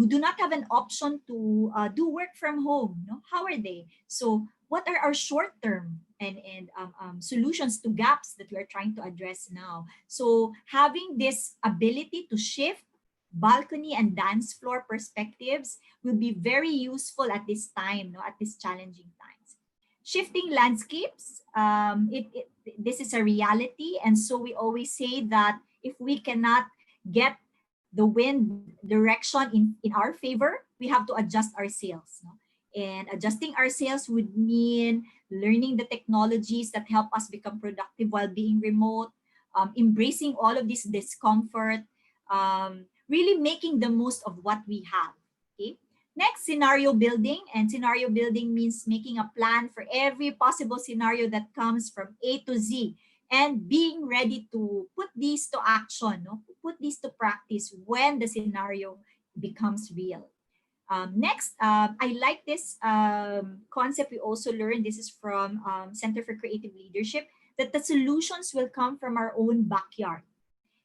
do not have an option to do work from home, no? How are they? So what are our short-term and solutions to gaps that we're trying to address now? So having this ability to shift balcony and dance floor perspectives will be very useful at this time, no? At this challenging times. Shifting landscapes, this is a reality, and so we always say that if we cannot get the wind direction in our favor, we have to adjust our sails, no? And adjusting our sails would mean learning the technologies that help us become productive while being remote, embracing all of this discomfort, really making the most of what we have. Okay. Next, scenario building. And scenario building means making a plan for every possible scenario that comes from A to Z, and being ready to put these to action, no? Put these to practice when the scenario becomes real. Next, I like this concept we also learned. This is from Center for Creative Leadership, that the solutions will come from our own backyard.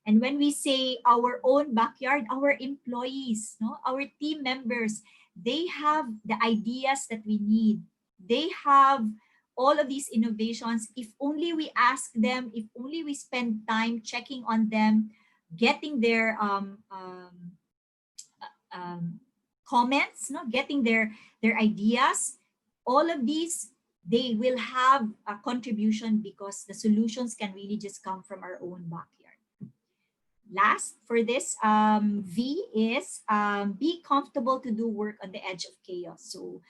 And when we say our own backyard, our employees, no, our team members, they have the ideas that we need. They have all of these innovations. If only we ask them, if only we spend time checking on them, getting their comments, no, getting their ideas, all of these, they will have a contribution because the solutions can really just come from our own backyard. Last for this V is be comfortable to do work on the edge of chaos. So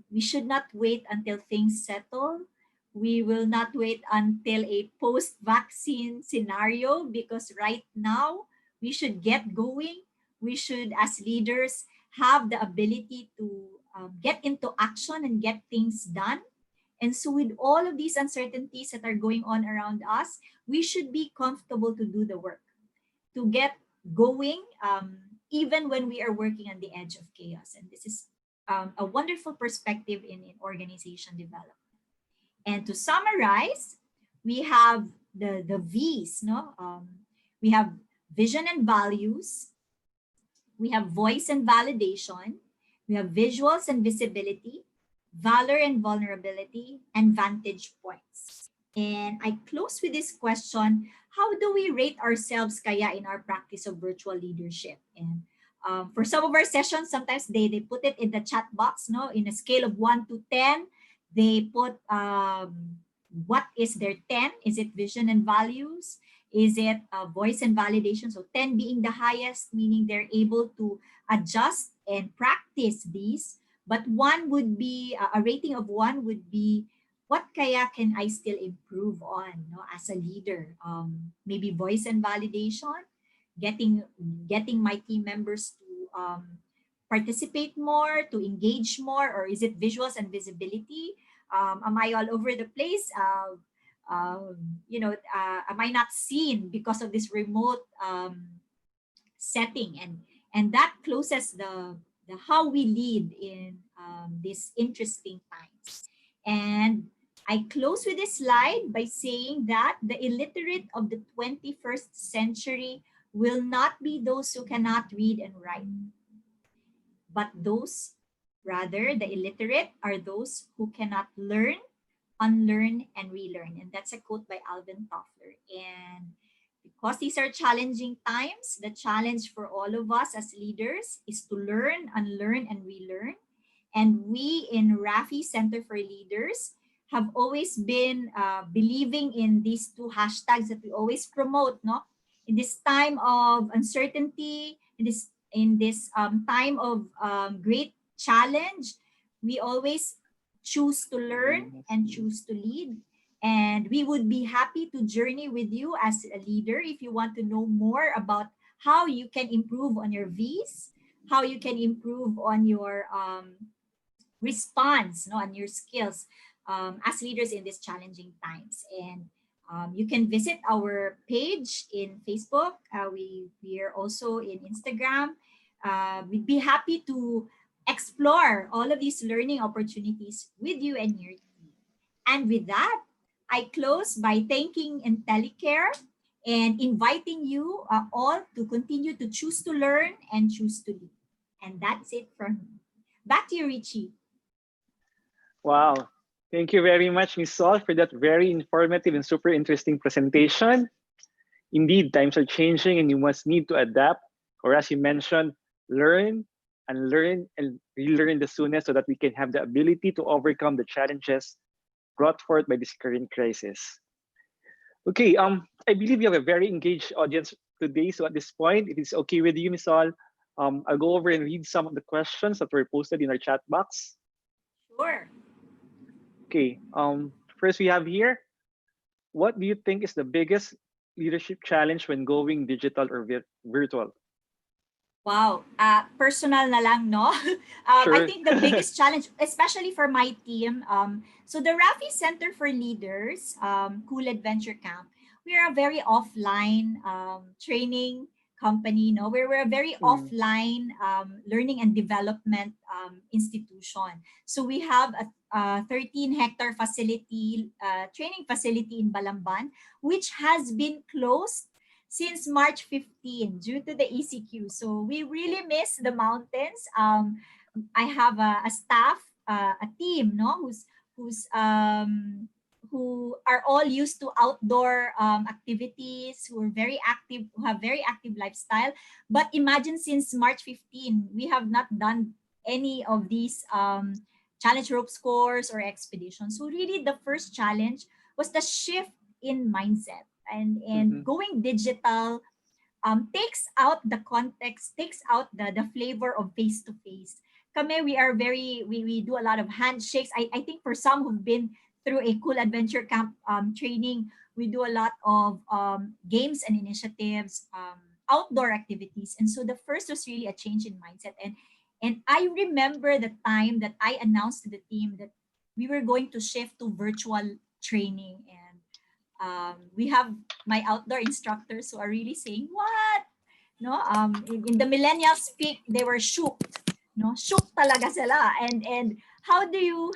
we should not wait until things settle. We will not wait until a post-vaccine scenario, because right now we should get going. We should, as leaders, have the ability to get into action and get things done. And so with all of these uncertainties that are going on around us, we should be comfortable to do the work, to get going, even when we are working on the edge of chaos. And this is a wonderful perspective in organization development. And to summarize, we have the V's, no? We have vision and values, we have voice and validation, we have visuals and visibility, valor and vulnerability, and vantage points. And I close with this question: how do we rate ourselves kaya in our practice of virtual leadership? And for some of our sessions, sometimes they put it in the chat box, no? In a scale of 1 to 10, they put what is their 10? Is it vision and values? Is it voice and validation? So 10 being the highest, meaning they're able to adjust and practice these. But one would be, a rating of 1 would be, what kaya can I still improve on, no, as a leader? Maybe voice and validation. getting my team members to participate more, to engage more, or is it visuals and visibility? Am I all over the place? Am I not seen because of this remote setting? And that closes the how we lead in these interesting times. And I close with this slide by saying that the illiterate of the 21st century will not be those who cannot read and write, but the illiterate are those who cannot learn, unlearn, and relearn. And that's a quote by Alvin Toffler. And because these are challenging times, the challenge for all of us as leaders is to learn, unlearn, and relearn. And we in Rafi Center for Leaders have always been believing in these two hashtags that we always promote, no? In this time of uncertainty, in this time of great challenge, we always choose to learn and choose to lead. And we would be happy to journey with you as a leader if you want to know more about how you can improve on your V's, how you can improve on your response, no, and your skills as leaders in these challenging times. And you can visit our page in Facebook. We are also in Instagram. We'd be happy to explore all of these learning opportunities with you and your team. And with that, I close by thanking IntelliCare and inviting you all to continue to choose to learn and choose to lead. And that's it from me. Back to you, Richie. Wow. Thank you very much, Ms. Sol, for that very informative and super interesting presentation. Indeed, times are changing and you must need to adapt, or as you mentioned, learn and relearn the soonest so that we can have the ability to overcome the challenges brought forth by this current crisis. Okay, I believe we have a very engaged audience today. So at this point, if it's okay with you, Ms. Sol, I'll go over and read some of the questions that were posted in our chat box. Sure. Okay, first we have here, what do you think is the biggest leadership challenge when going digital or virtual? Wow. Personal na lang, no? Sure. I think the biggest challenge, especially for my team, so the Rafi Center for Leaders, Cool Adventure Camp, we are a very offline training company, no? We're a very offline learning and development institution. So we have a 13-hectare facility, training facility in Balamban, which has been closed since March 15 due to the ECQ. So we really miss the mountains. I have a staff, a team, no, who are all used to outdoor activities, who are very active, who have very active lifestyle. But imagine since March 15, we have not done any of these challenge rope scores or expeditions. So really the first challenge was the shift in mindset. And going digital takes out the context, takes out the flavor of face-to-face. Kami, we do a lot of handshakes. I think for some who've been through a Cool Adventure Camp training, we do a lot of games and initiatives, outdoor activities. And so the first was really a change in mindset. And I remember the time that I announced to the team that we were going to shift to virtual training. And we have my outdoor instructors who are really saying, what? No, in the millennial speak, they were shook. No, shook talaga sila. And how do you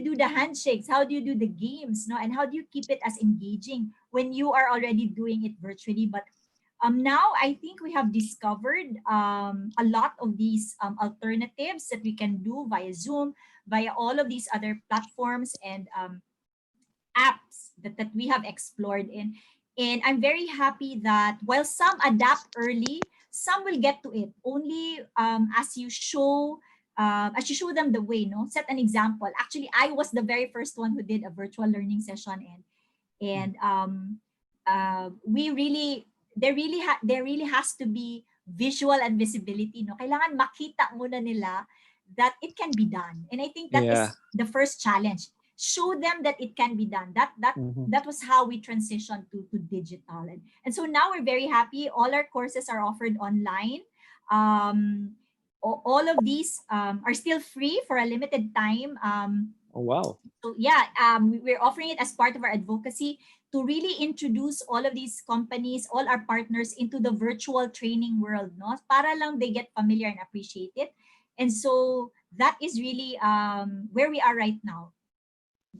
do the handshakes? How do you do the games? No, and how do you keep it as engaging when you are already doing it virtually? But now I think we have discovered a lot of these alternatives that we can do via Zoom, via all of these other platforms and apps that we have explored in. And I'm very happy that while some adapt early, some will get to it only as you show them the way, no? Set an example. Actually, I was the very first one who did a virtual learning session, and there really has to be visual and visibility, no? Kailangan makita muna nila that it can be done. And I think that is the first challenge. show them that it can be done. That was how we transitioned to digital. And so now we're very happy. All our courses are offered online. All of these are still free for a limited time. Oh, wow. So yeah, we're offering it as part of our advocacy to really introduce all of these companies, all our partners into the virtual training world, no? Para lang they get familiar and appreciate it. And so that is really where we are right now.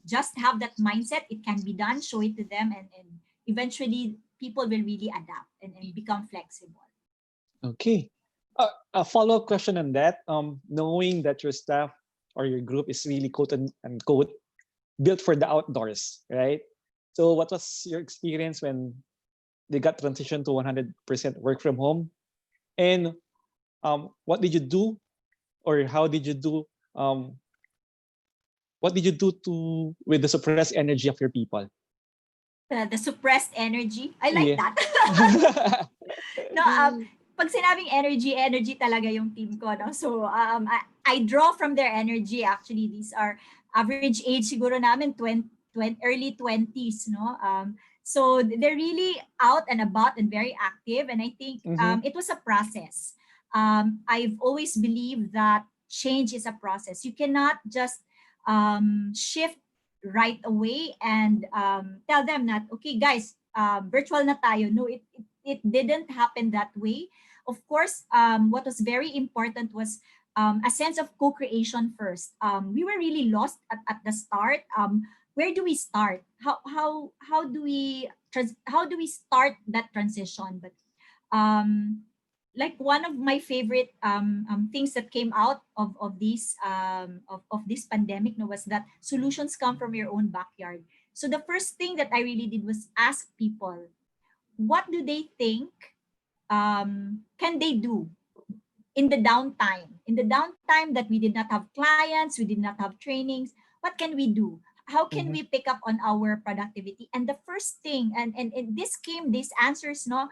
Just have that mindset, it can be done, show it to them, and eventually people will really adapt and become flexible. Okay. A follow-up question on that. Knowing that your staff or your group is really quote unquote built for the outdoors, right? So what was your experience when they got transitioned to 100% work from home? And what did you do, or how did you do? What did you do with the suppressed energy of your people? The suppressed energy, I like Yeah. that. No, pag sinabing energy talaga yung team ko, no? So I draw from their energy. Actually, these are average age siguro namin 20, early 20s, no? So they're really out and about and very active, and I think it was a process. I've always believed that change is a process. You cannot just shift right away and tell them that, okay guys, virtual na tayo. No, it didn't happen that way. Of course, what was very important was a sense of co-creation first. We were really lost at the start. Where do we start? How do we start that transition? But like one of my favorite things that came out of this pandemic, no, was that solutions come from your own backyard. So the first thing that I really did was ask people, what do they think can they do in the downtime? In the downtime that we did not have clients, we did not have trainings, what can we do? How can we pick up on our productivity? And the first thing, and these answers, no,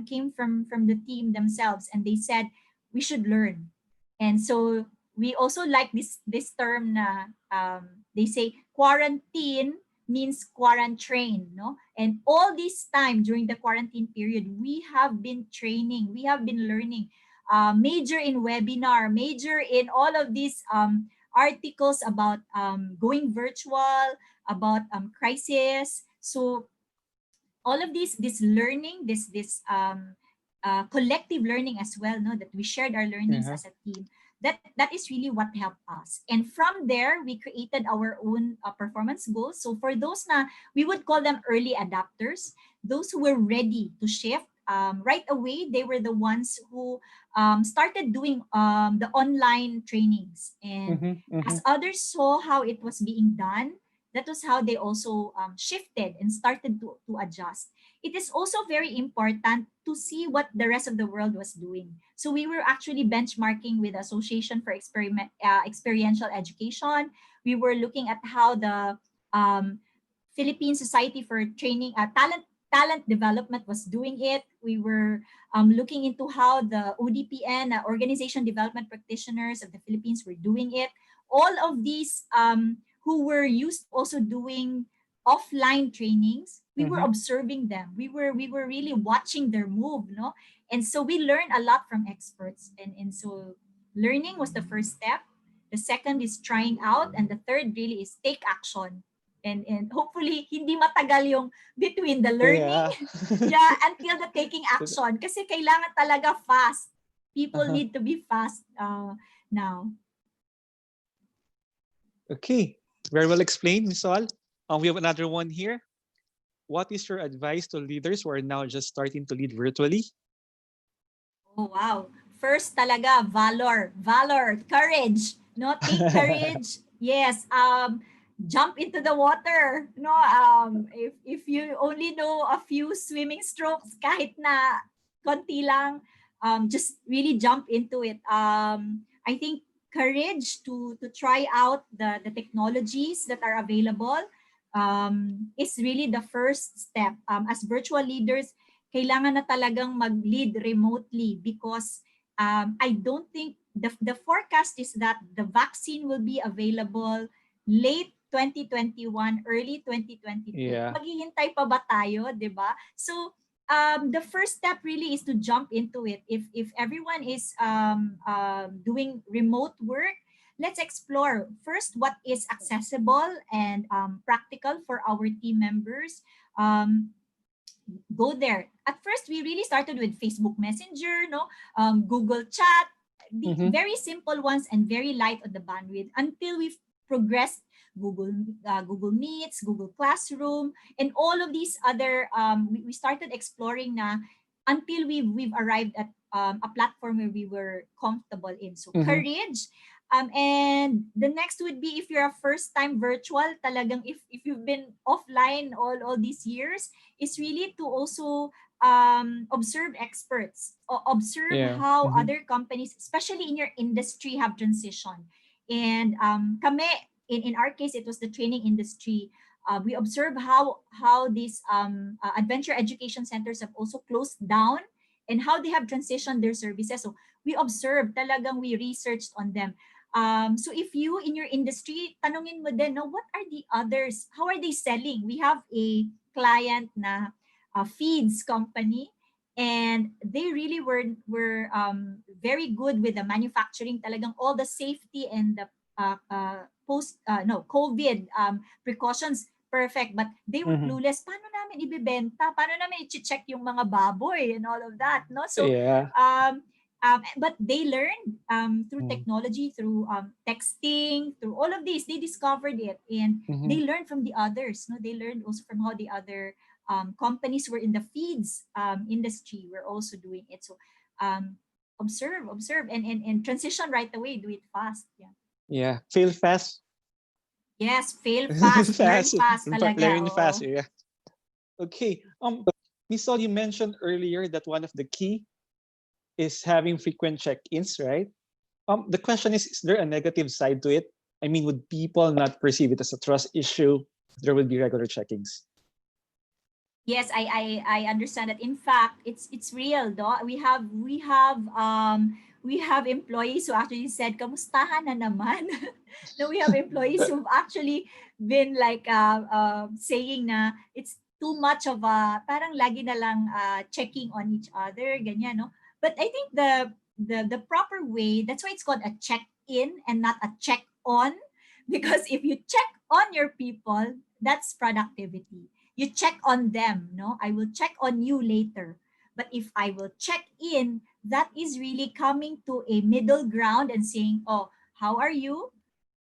came from the team themselves, and they said we should learn. And so we also like this term na they say quarantine means quarantine, no? And all this time during the quarantine period, we have been training, we have been learning, major in webinar, major in all of these articles about going virtual, about crisis. So all of this learning, this collective learning as well, no, that we shared our learnings as a team, that is really what helped us. And from there we created our own performance goals. So for those na, we would call them early adapters, those who were ready to shift right away, they were the ones who started doing the online trainings. And as others saw how it was being done, that was how they also shifted and started to adjust. It is also very important to see what the rest of the world was doing. So we were actually benchmarking with Association for Experiential Education. We were looking at how the Philippine Society for Training Talent Development was doing it. We were looking into how the ODPN, Organization Development Practitioners of the Philippines, were doing it. All of these who were used also doing offline trainings, we were observing them. We were really watching their move, no? And so we learned a lot from experts. And so learning was the first step. The second is trying out, and the third really is take action. And hopefully hindi matagal yung between the learning until the taking action, kasi kailangan talaga fast. People need to be fast now. Okay, very well explained, Ms. Sol. We have another one here. What is your advice to leaders who are now just starting to lead virtually? Oh, wow. First talaga, valor, courage. No, take courage. Yes. Jump into the water. No, if you only know a few swimming strokes, kahit na konti lang, just really jump into it. I think courage to try out the technologies that are available is really the first step. As virtual leaders, kailangan na talagang mag-lead remotely, because I don't think the forecast is that the vaccine will be available late 2021, early 2022. Yeah. Maghihintay pa ba tayo, 'di ba? So the first step really is to jump into it. If everyone is doing remote work, let's explore first what is accessible and practical for our team members. Go there. At first, we really started with Facebook Messenger, no, Google Chat, the Mhm. very simple ones and very light on the bandwidth until we've progressed Google Meets, Google Classroom, and all of these other. We started exploring na until we've arrived at a platform where we were comfortable in. So Mhm. courage. And the next would be if you're a first time virtual, talagang if you've been offline all these years, is really to also observe experts, or observe Yeah. how Mhm. other companies, especially in your industry, have transitioned. And kami, in our case, it was the training industry. We observe how these adventure education centers have also closed down and how they have transitioned their services. So we observed, talagang we researched on them. So if you in your industry, tanungin mo din, no, what are the others? How are they selling? We have a client na feeds company, and they really were very good with the manufacturing. Talagang all the safety and the COVID precautions perfect, but they were Mhm. clueless. Paano namin ibebenta? Paano namin i-check yung mga baboy and all of that, no? So Yeah. but they learned through Mm. technology, through texting, through all of these. They discovered it, and they Mhm. learned from the others. No, they learned also from how the other companies were in the feeds industry were also doing it. So observe, and transition right away. Do it fast. Yeah. Yeah. Fail fast. Yes, fail fast, learn Fast. fast talaga. Learn fast. Oo. Yeah. Okay. Miss Sol, you mentioned earlier that one of the key is having frequent check-ins, right? The question is there a negative side to it? I mean, would people not perceive it as a trust issue? There will be regular checkings. Yes, I understand that. In fact, it's real, do. We have employees who actually said, "Kamustahan na naman?" No, we have employees who've actually been like saying na it's too much of a parang lagi na lang checking on each other, ganyan, no. But I think the proper way, that's why it's called a check-in and not a check-on, because if you check on your people, that's productivity. You check on them, no, I will check on you later. But if I will check in, that is really coming to a middle ground and saying, oh, how are you,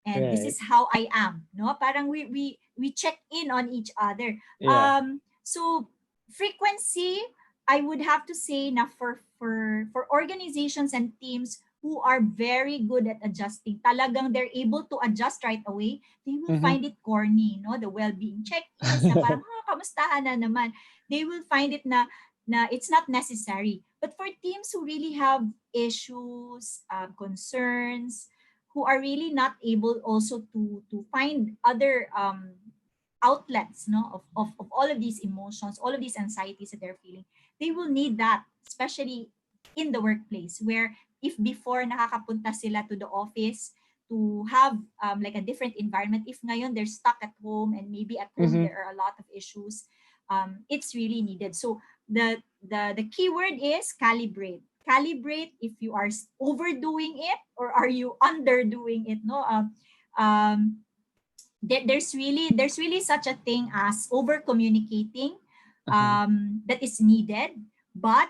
and this Right. is how I am, no, parang we check in on each other. Yeah. So frequency, I would have to say na for organizations and teams who are very good at adjusting, talagang they're able to adjust right away, they will Mhm. find it corny, no, the well-being check-ins na parang kamustahan na naman. They will find it na it's not necessary. But for teams who really have issues, concerns, who are really not able also to find other outlets, no, of all of these emotions, all of these anxieties that they're feeling, they will need that, especially in the workplace, where if before nakakapunta sila to the office to have like a different environment, if ngayon they're stuck at home and maybe at home Mhm. there are a lot of issues, it's really needed. So the key word is calibrate. Calibrate if you are overdoing it or are you underdoing it, no. There's really such a thing as over communicating, Uh-huh. that is needed, but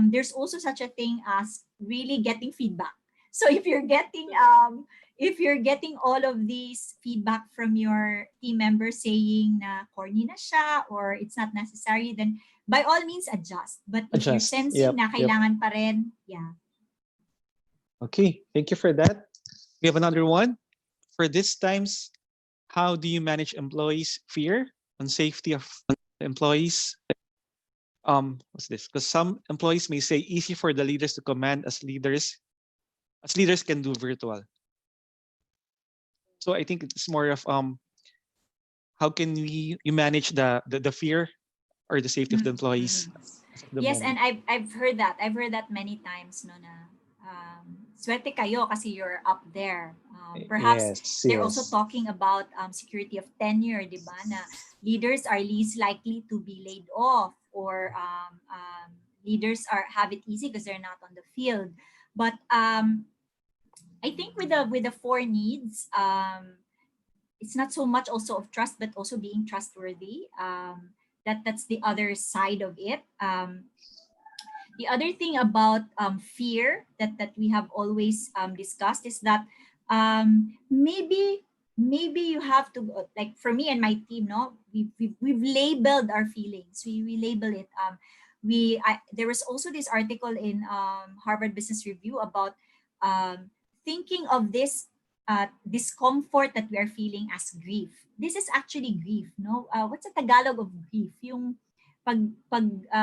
there's also such a thing as really getting feedback. So if you're getting all of these feedback from your team members saying na corny na siya or it's not necessary, then by all means adjust. But if you're Adjust. sensing Yep. na Yep. kailangan pa rin, yeah. Okay. Thank you for that. We have another one. For these times, how do you manage employees' fear on safety of employees? What's this? Because some employees may say easy for the leaders to command as leaders can do virtual. So I think it's more of how can you manage the fear or the safety of the employees Mm-mm. as of the Yes, and moment. I've heard that. I've heard that many times, no, na swerte kayo kasi you're up there. Perhaps they're also Yes. talking about security of tenure, di ba? Na leaders are least likely to be laid off, or leaders have it easy because they're not on the field. But I think with the four needs, it's not so much also of trust, but also being trustworthy. That's the other side of it. The other thing about fear that we have always discussed is that maybe you have to, like for me and my team, no, we've labeled our feelings. We label it. There was also this article in Harvard Business Review about thinking of this discomfort that we are feeling as grief. This is actually grief, no? What's the Tagalog of grief? Yung pag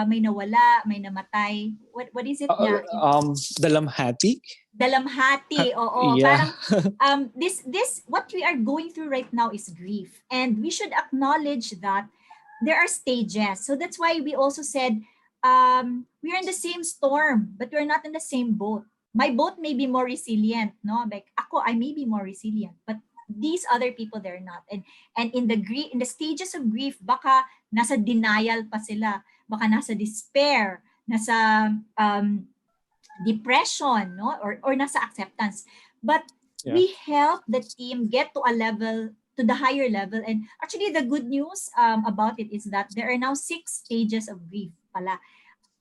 may nawala, may namatay. What is it nga? Dalamhati. Dalamhati, oo. Yeah. Parang this what we are going through right now is grief, and we should acknowledge that there are stages. So that's why we also said we are in the same storm, but we're not in the same boat. My boat may be more resilient, no? Like ako, I may be more resilient, but these other people, they're not. And in the stages of grief, baka nasa denial pa sila, baka nasa despair, nasa depression, no, or nasa acceptance. But we help the team get to the higher level. And actually the good news about it is that there are now 6 stages of grief pala.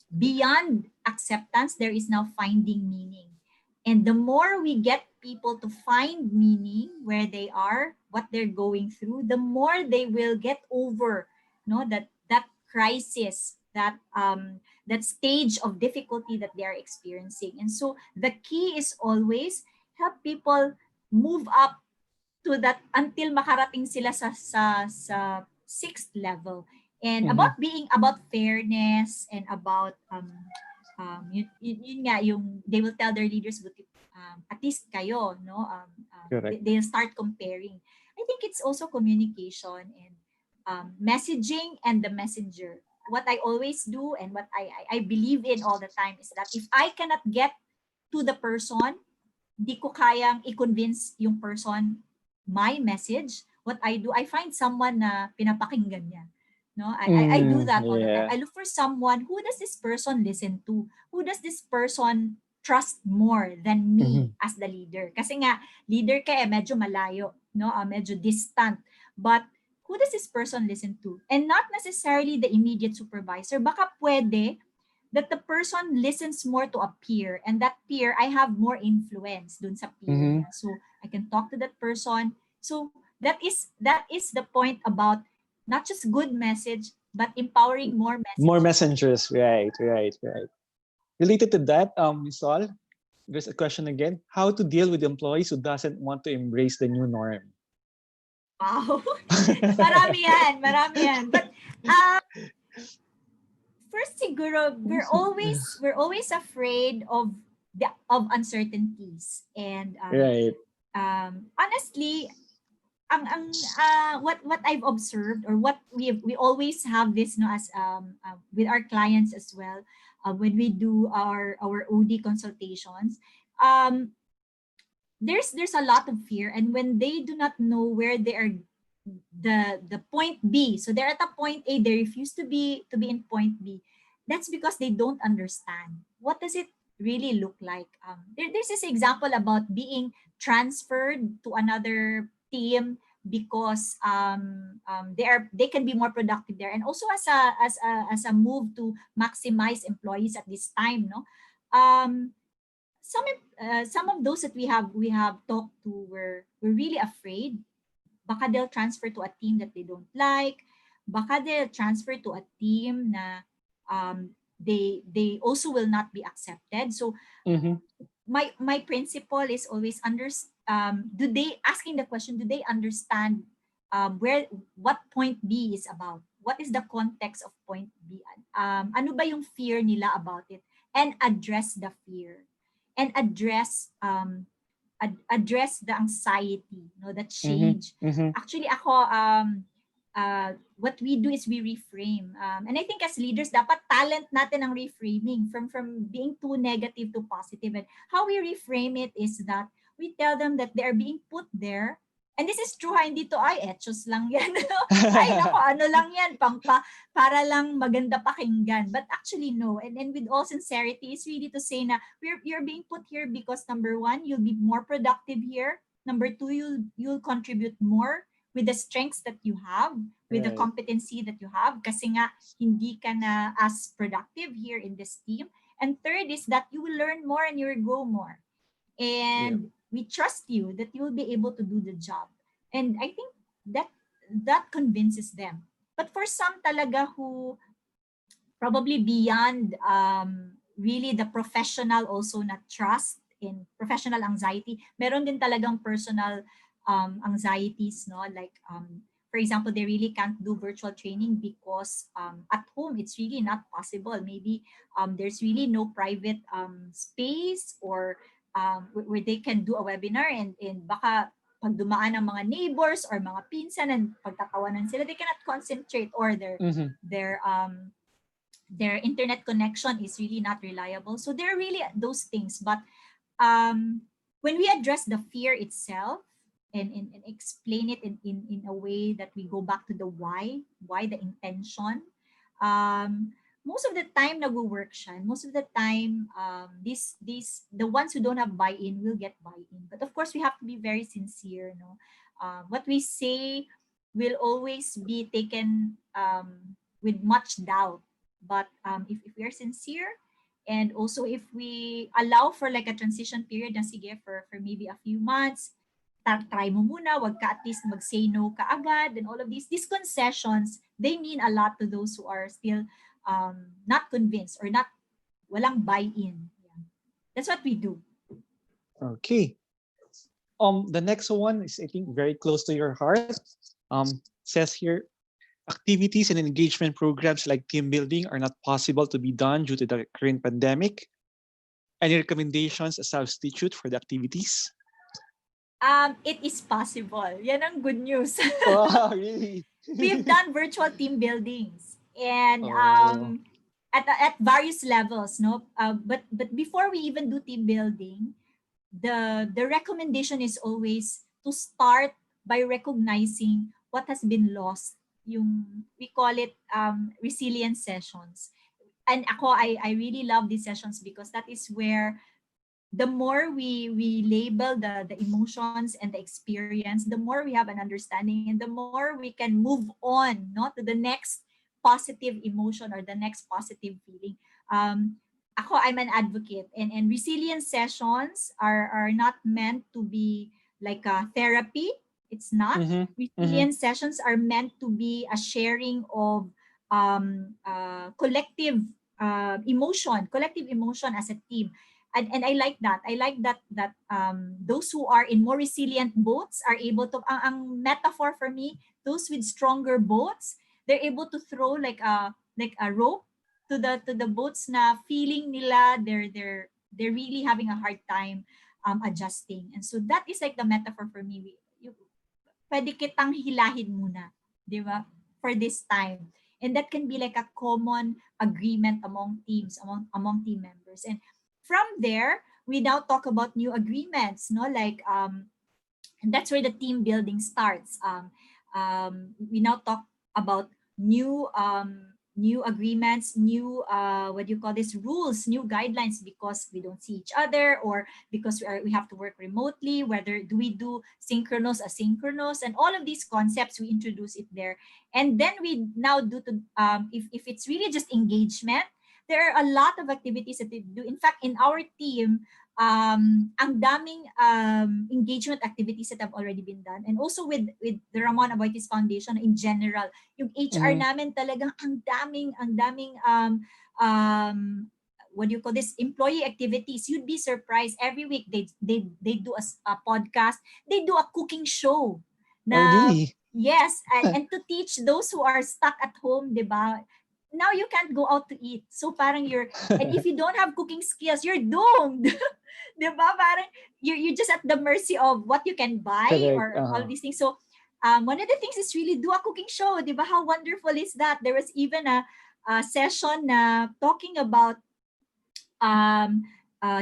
Beyond acceptance, there is now finding meaning. And the more we get people to find meaning where they are, what they're going through, the more they will get over, no, that crisis, that stage of difficulty that they are experiencing. And so the key is always help people move up to that until makarating sila sa 6th level. And about fairness and about yun nga, yung they will tell their leaders, at least kayo, no, they'll start comparing. I think it's also communication and messaging and the messenger. What I always do and what I believe in all the time is that if I cannot get to the person, di ko kayang i-convince yung person my message. What I do, I find someone na pinapakinggan niya. No, I do that all the time. I look for someone, who does this person listen to? Who does this person trust more than me as the leader? Kasi nga, leader ka medyo malayo, no? Medyo distant. But who does this person listen to? And not necessarily the immediate supervisor. Baka pwede that the person listens more to a peer, and that peer, I have more influence dun sa peer niya. So I can talk to that person. So that is the point about not just good message, but empowering more messages. More messengers, right. Related to that, Ms. Sol, there's a question again. How to deal with employees who doesn't want to embrace the new norm? Wow. Marami yan. But first siguro, we're always afraid of uncertainties. And right. Honestly, what I've observed, or what we always have this, no, as with our clients as well, when we do our OD consultations, there's a lot of fear, and when they do not know where they are, the point B, so they're at a point A, they refuse to be in point B. That's because they don't understand what does it really look like. There's this example about being transferred to another team because they can be more productive there, and also as a move to maximize employees at this time, no. Some of those that we have talked to were really afraid. Baka they'll transfer to a team that they don't like. Baka they'll transfer to a team na they also will not be accepted. So my principle is always asking the question, do they understand what point B is about? What is the context of point B? Ano ba yung fear nila about it? And address the fear. And address the anxiety, no, that change. Actually ako what we do is we reframe. And I think as leaders, dapat talent natin ang reframing from being too negative to positive. And how we reframe it is that we tell them that they are being put there. And this is true, hindi to, ay, etchos lang yan. Ay, nako, ano lang yan, para lang maganda pakinggan. But actually, no. And with all sincerity, it's really to say na you're being put here because number one, you'll be more productive here. Number two, you'll contribute more with the strengths that you have, with the Right. competency that you have, kasi nga hindi ka na as productive here in this team. And third is that you will learn more and you will grow more. And we trust you that you will be able to do the job. And I think that convinces them. But for some talaga who probably beyond really the professional also na trust in professional anxiety, meron din talagang personal anxieties, no? Like, for example, they really can't do virtual training because at home, it's really not possible. Maybe there's really no private space or where they can do a webinar and baka pag dumaan ang mga neighbors or mga pinsan and pagtatawanan sila, they cannot concentrate or Mhm. their internet connection is really not reliable. So there are really those things. But when we address the fear itself and explain it in a way that we go back to the why the intention, most of the time nag-work siya. Most of the time, the ones who don't have buy-in will get buy-in. But of course, we have to be very sincere. No, what we say will always be taken with much doubt. But if we are sincere, and also if we allow for like a transition period na sige for maybe a few months, try mo muna, wag ka at least mag-say no ka agad, and all of these concessions, they mean a lot to those who are still not convinced or walang buy-in. Yeah. That's what we do. Okay. The next one is, I think, very close to your heart. Says here, activities and engagement programs like team building are not possible to be done due to the current pandemic. Any recommendations as substitute for the activities? It is possible. Yan ang good news. Wow, really? We've done virtual team buildings and Oh. at various levels, no. But before we even do team building, the recommendation is always to start by recognizing what has been lost. We call it resilience sessions. And I really love these sessions because that is where the more we label the emotions and the experience, the more we have an understanding and the more we can move on, no, to the next positive emotion or the next positive feeling. I'm an advocate, and resilience sessions are not meant to be like a therapy. It's not. Mhm, Resilience sessions are meant to be a sharing of collective emotion as a team. And I like that. I like that those who are in more resilient boats are able to, ang metaphor for me, those with stronger boats, they're able to throw like a rope to the boats na feeling nila they're really having a hard time adjusting. And so that is like the metaphor for me. Pwede kitang hilahin muna, di ba? For this time. And that can be like a common agreement among teams, among team members. And from there, we now talk about new agreements, no? Like and that's where the team building starts. We now talk about new agreements, new what do you call this, rules, new guidelines, because we don't see each other or because we have to work remotely. Whether do we do synchronous, asynchronous, and all of these concepts, we introduce it there. And then we now do to if it's really just engagement, there are a lot of activities that we do. In fact, in our team, ang daming engagement activities that have already been done. And also with the Ramon Aboitiz Foundation in general, yung HR namin talagang ang daming what do you call this, employee activities. You'd be surprised. Every week they do a podcast. They do a cooking show. Na, oh, really? Yes, and to teach those who are stuck at home, di ba? Now you can't go out to eat. So parang and if you don't have cooking skills, you're doomed. Di ba? Parang you're just at the mercy of what you can buy. Correct. Or all these things. So one of the things is really do a cooking show. Diba? How wonderful is that? There was even a session talking about um,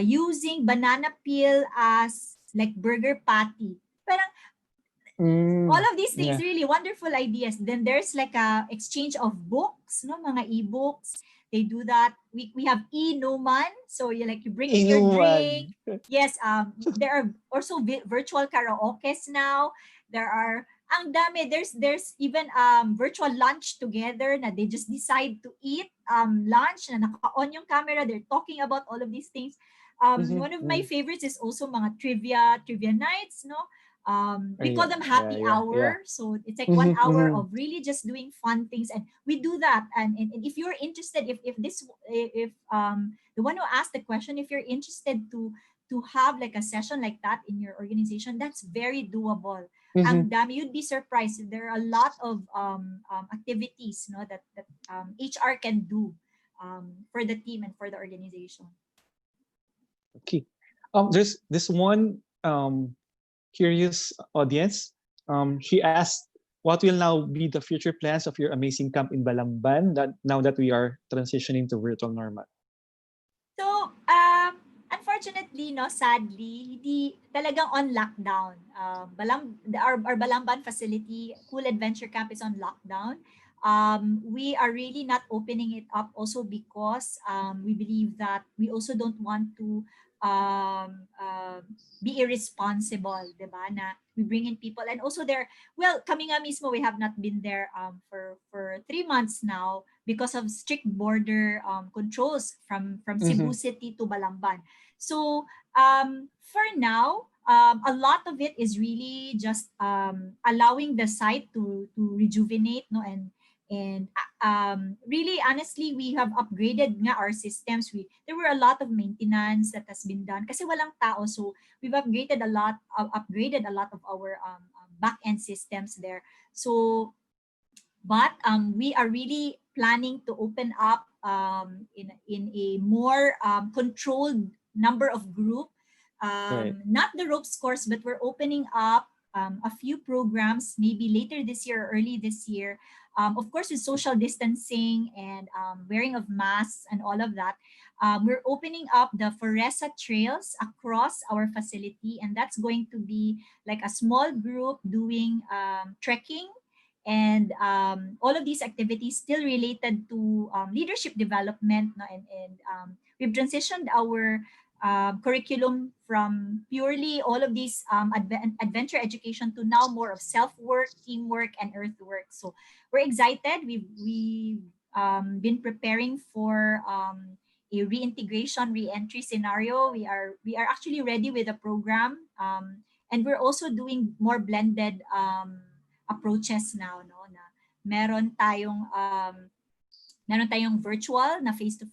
using banana peel as like burger patty. Parang all of these things Yeah. really wonderful ideas. Then there's like a exchange of books, no, mga ebooks. They do that. We have e-numan, so you bring in your drink. Inuman. Yes, there are also virtual karaoke's now. There are ang dami. There's even virtual lunch together na they just decide to eat lunch na naka-on yung camera. They're talking about all of these things. One of my favorites is also mga trivia nights, no? We call them happy Yeah. hour. So it's like Mhm, 1 hour mhm. of really just doing fun things, and we do that. And if you're interested, if the one who asked the question, if you're interested to have like a session like that in your organization, that's very doable. Ang Mhm. dami, you'd be surprised. There are a lot of activities, no, that HR can do for the team and for the organization. Okay. There's this one curious audience. She asked, "What will now be the future plans of your amazing camp in Balamban that now that we are transitioning to virtual normal?" So, unfortunately, no, sadly, hindi talagang on lockdown. Our Balamban facility, Cool Adventure Camp is on lockdown. We are really not opening it up also because we believe that we also don't want to um, uh, be irresponsible, diba? Na we bring in people, and also there, well, kami nga mismo, we have not been there for 3 months now because of strict border controls from Cebu Mhm. City to Balamban. So for now, a lot of it is really just allowing the site to rejuvenate, no, and really honestly, we have upgraded nga our systems. There were a lot of maintenance that has been done kasi walang tao, so we've upgraded a lot of our back end systems there. So but we are really planning to open up in a more controlled number of group, Right. not the ropes course, but we're opening up a few programs maybe later this year or early this year, of course with social distancing and wearing of masks and all of that. We're opening up the Foresa trails across our facility, and that's going to be like a small group doing trekking and all of these activities still related to leadership development, no? And we've transitioned our curriculum from purely all of these adventure education to now more of self-work, teamwork, and earthwork. So we're excited. We've been preparing for a reintegration, re-entry scenario. We are actually ready with a program, and we're also doing more blended approaches now, no, na meron tayong virtual na face to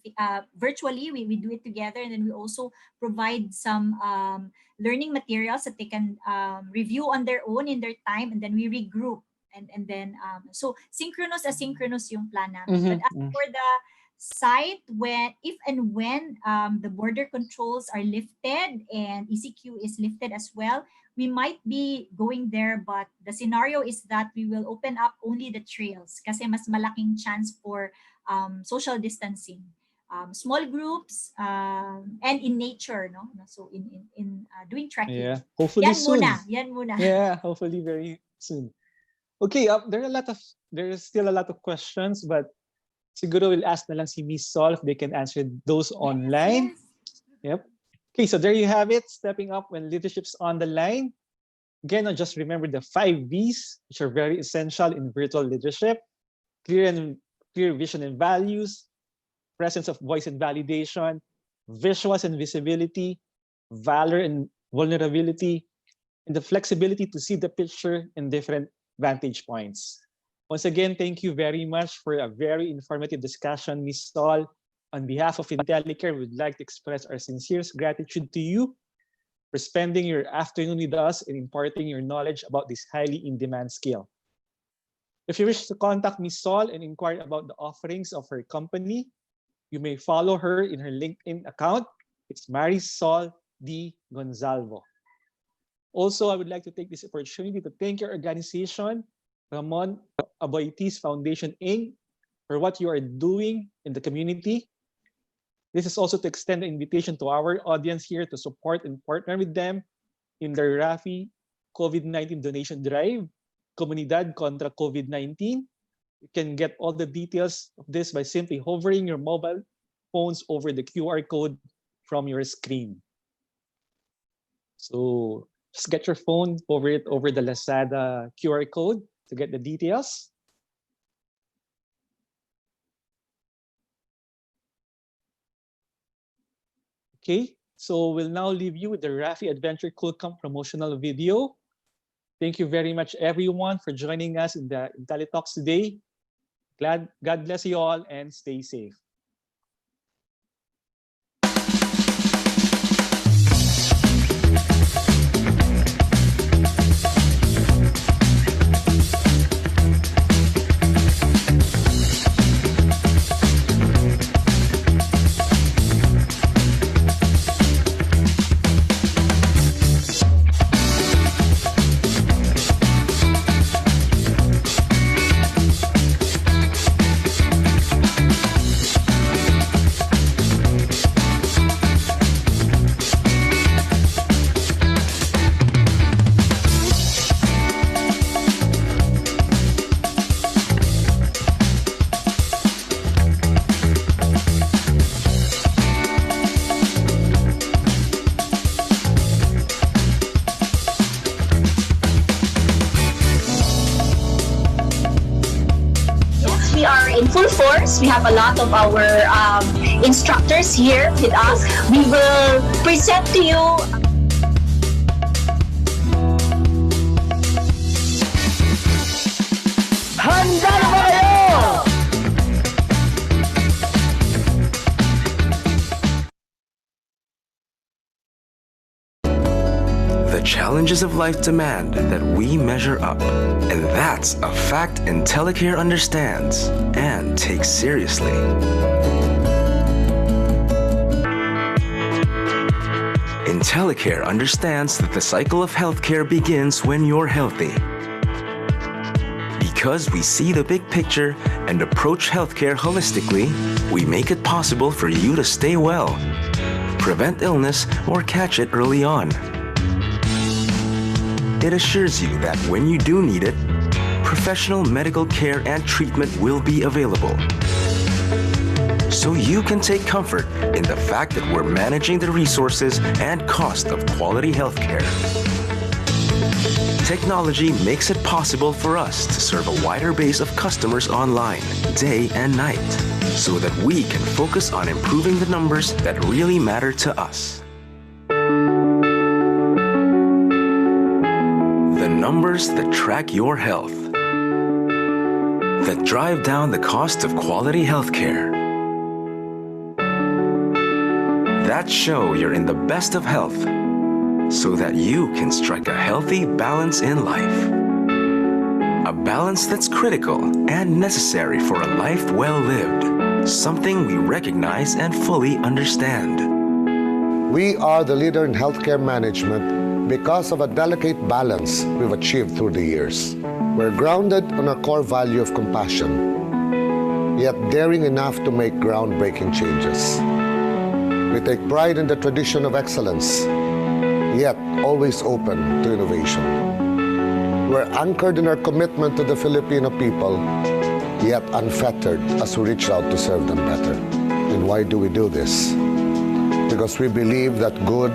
virtually we do it together, and then we also provide some learning materials that they can review on their own in their time, and then we regroup, and then so synchronous asynchronous yung plan namin. But as Mhm. for the site, when if and when the border controls are lifted and ECQ is lifted as well, we might be going there, but the scenario is that we will open up only the trails kasi mas malaking chance for social distancing, small groups, and in nature, no? So in doing trekking. Yeah. Hopefully soon. Yan muna. Yeah. Hopefully very soon. Okay. There is still a lot of questions, but siguro we'll ask na lang si Miss Sol if they can answer those Yes, online. yes. Yep. Okay, so there you have it. Stepping up when leadership's on the line. Again, just remember the 5 V's, which are very essential in virtual leadership: clear vision and values, presence of voice and validation, visuals and visibility, valor and vulnerability, and the flexibility to see the picture in different vantage points. Once again, thank you very much for a very informative discussion, Ms. Sol. On behalf of IntelliCare, we'd like to express our sincerest gratitude to you for spending your afternoon with us and imparting your knowledge about this highly in-demand skill. If you wish to contact Ms. Sol and inquire about the offerings of her company, you may follow her in her LinkedIn account. It's Marisol D. Gonzalvo. Also, I would like to take this opportunity to thank your organization, Ramon Aboitiz Foundation Inc., for what you are doing in the community. This is also to extend the invitation to our audience here to support and partner with them in their Rafi COVID-19 donation drive, Comunidad contra COVID-19. You can get all the details of this by simply hovering your mobile phones over the QR code from your screen. So just get your phone, hover it over the Lazada QR code to get the details. Okay, so we'll now leave you with the Rafi Adventure Cool Camp promotional video. Thank you very much, everyone, for joining us in the IntelliTalks today. God bless you all and stay safe. In full force. We have a lot of our instructors here with us. We will present to you Handa na ba kayo? The challenges of life demand that we measure up, and that's a fact IntelliCare understands and takes seriously. IntelliCare understands that the cycle of healthcare begins when you're healthy. Because we see the big picture and approach healthcare holistically, we make it possible for you to stay well, prevent illness, or catch it early on. It assures you that when you do need it, professional medical care and treatment will be available. So you can take comfort in the fact that we're managing the resources and cost of quality healthcare. Technology makes it possible for us to serve a wider base of customers online, day and night, so that we can focus on improving the numbers that really matter to us. The numbers that track your health, that drive down the cost of quality healthcare, that show you're in the best of health, so that you can strike a healthy balance in life. A balance that's critical and necessary for a life well lived, something we recognize and fully understand. We are the leader in healthcare management because of a delicate balance we've achieved through the years. We're grounded on our core value of compassion, yet daring enough to make groundbreaking changes. We take pride in the tradition of excellence, yet always open to innovation. We're anchored in our commitment to the Filipino people, yet unfettered as we reach out to serve them better. And why do we do this? Because we believe that good,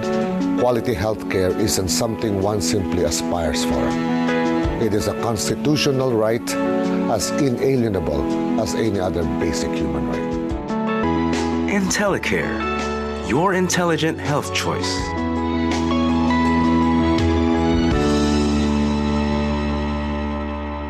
quality healthcare isn't something one simply aspires for. It is a constitutional right as inalienable as any other basic human right. IntelliCare, your intelligent health choice.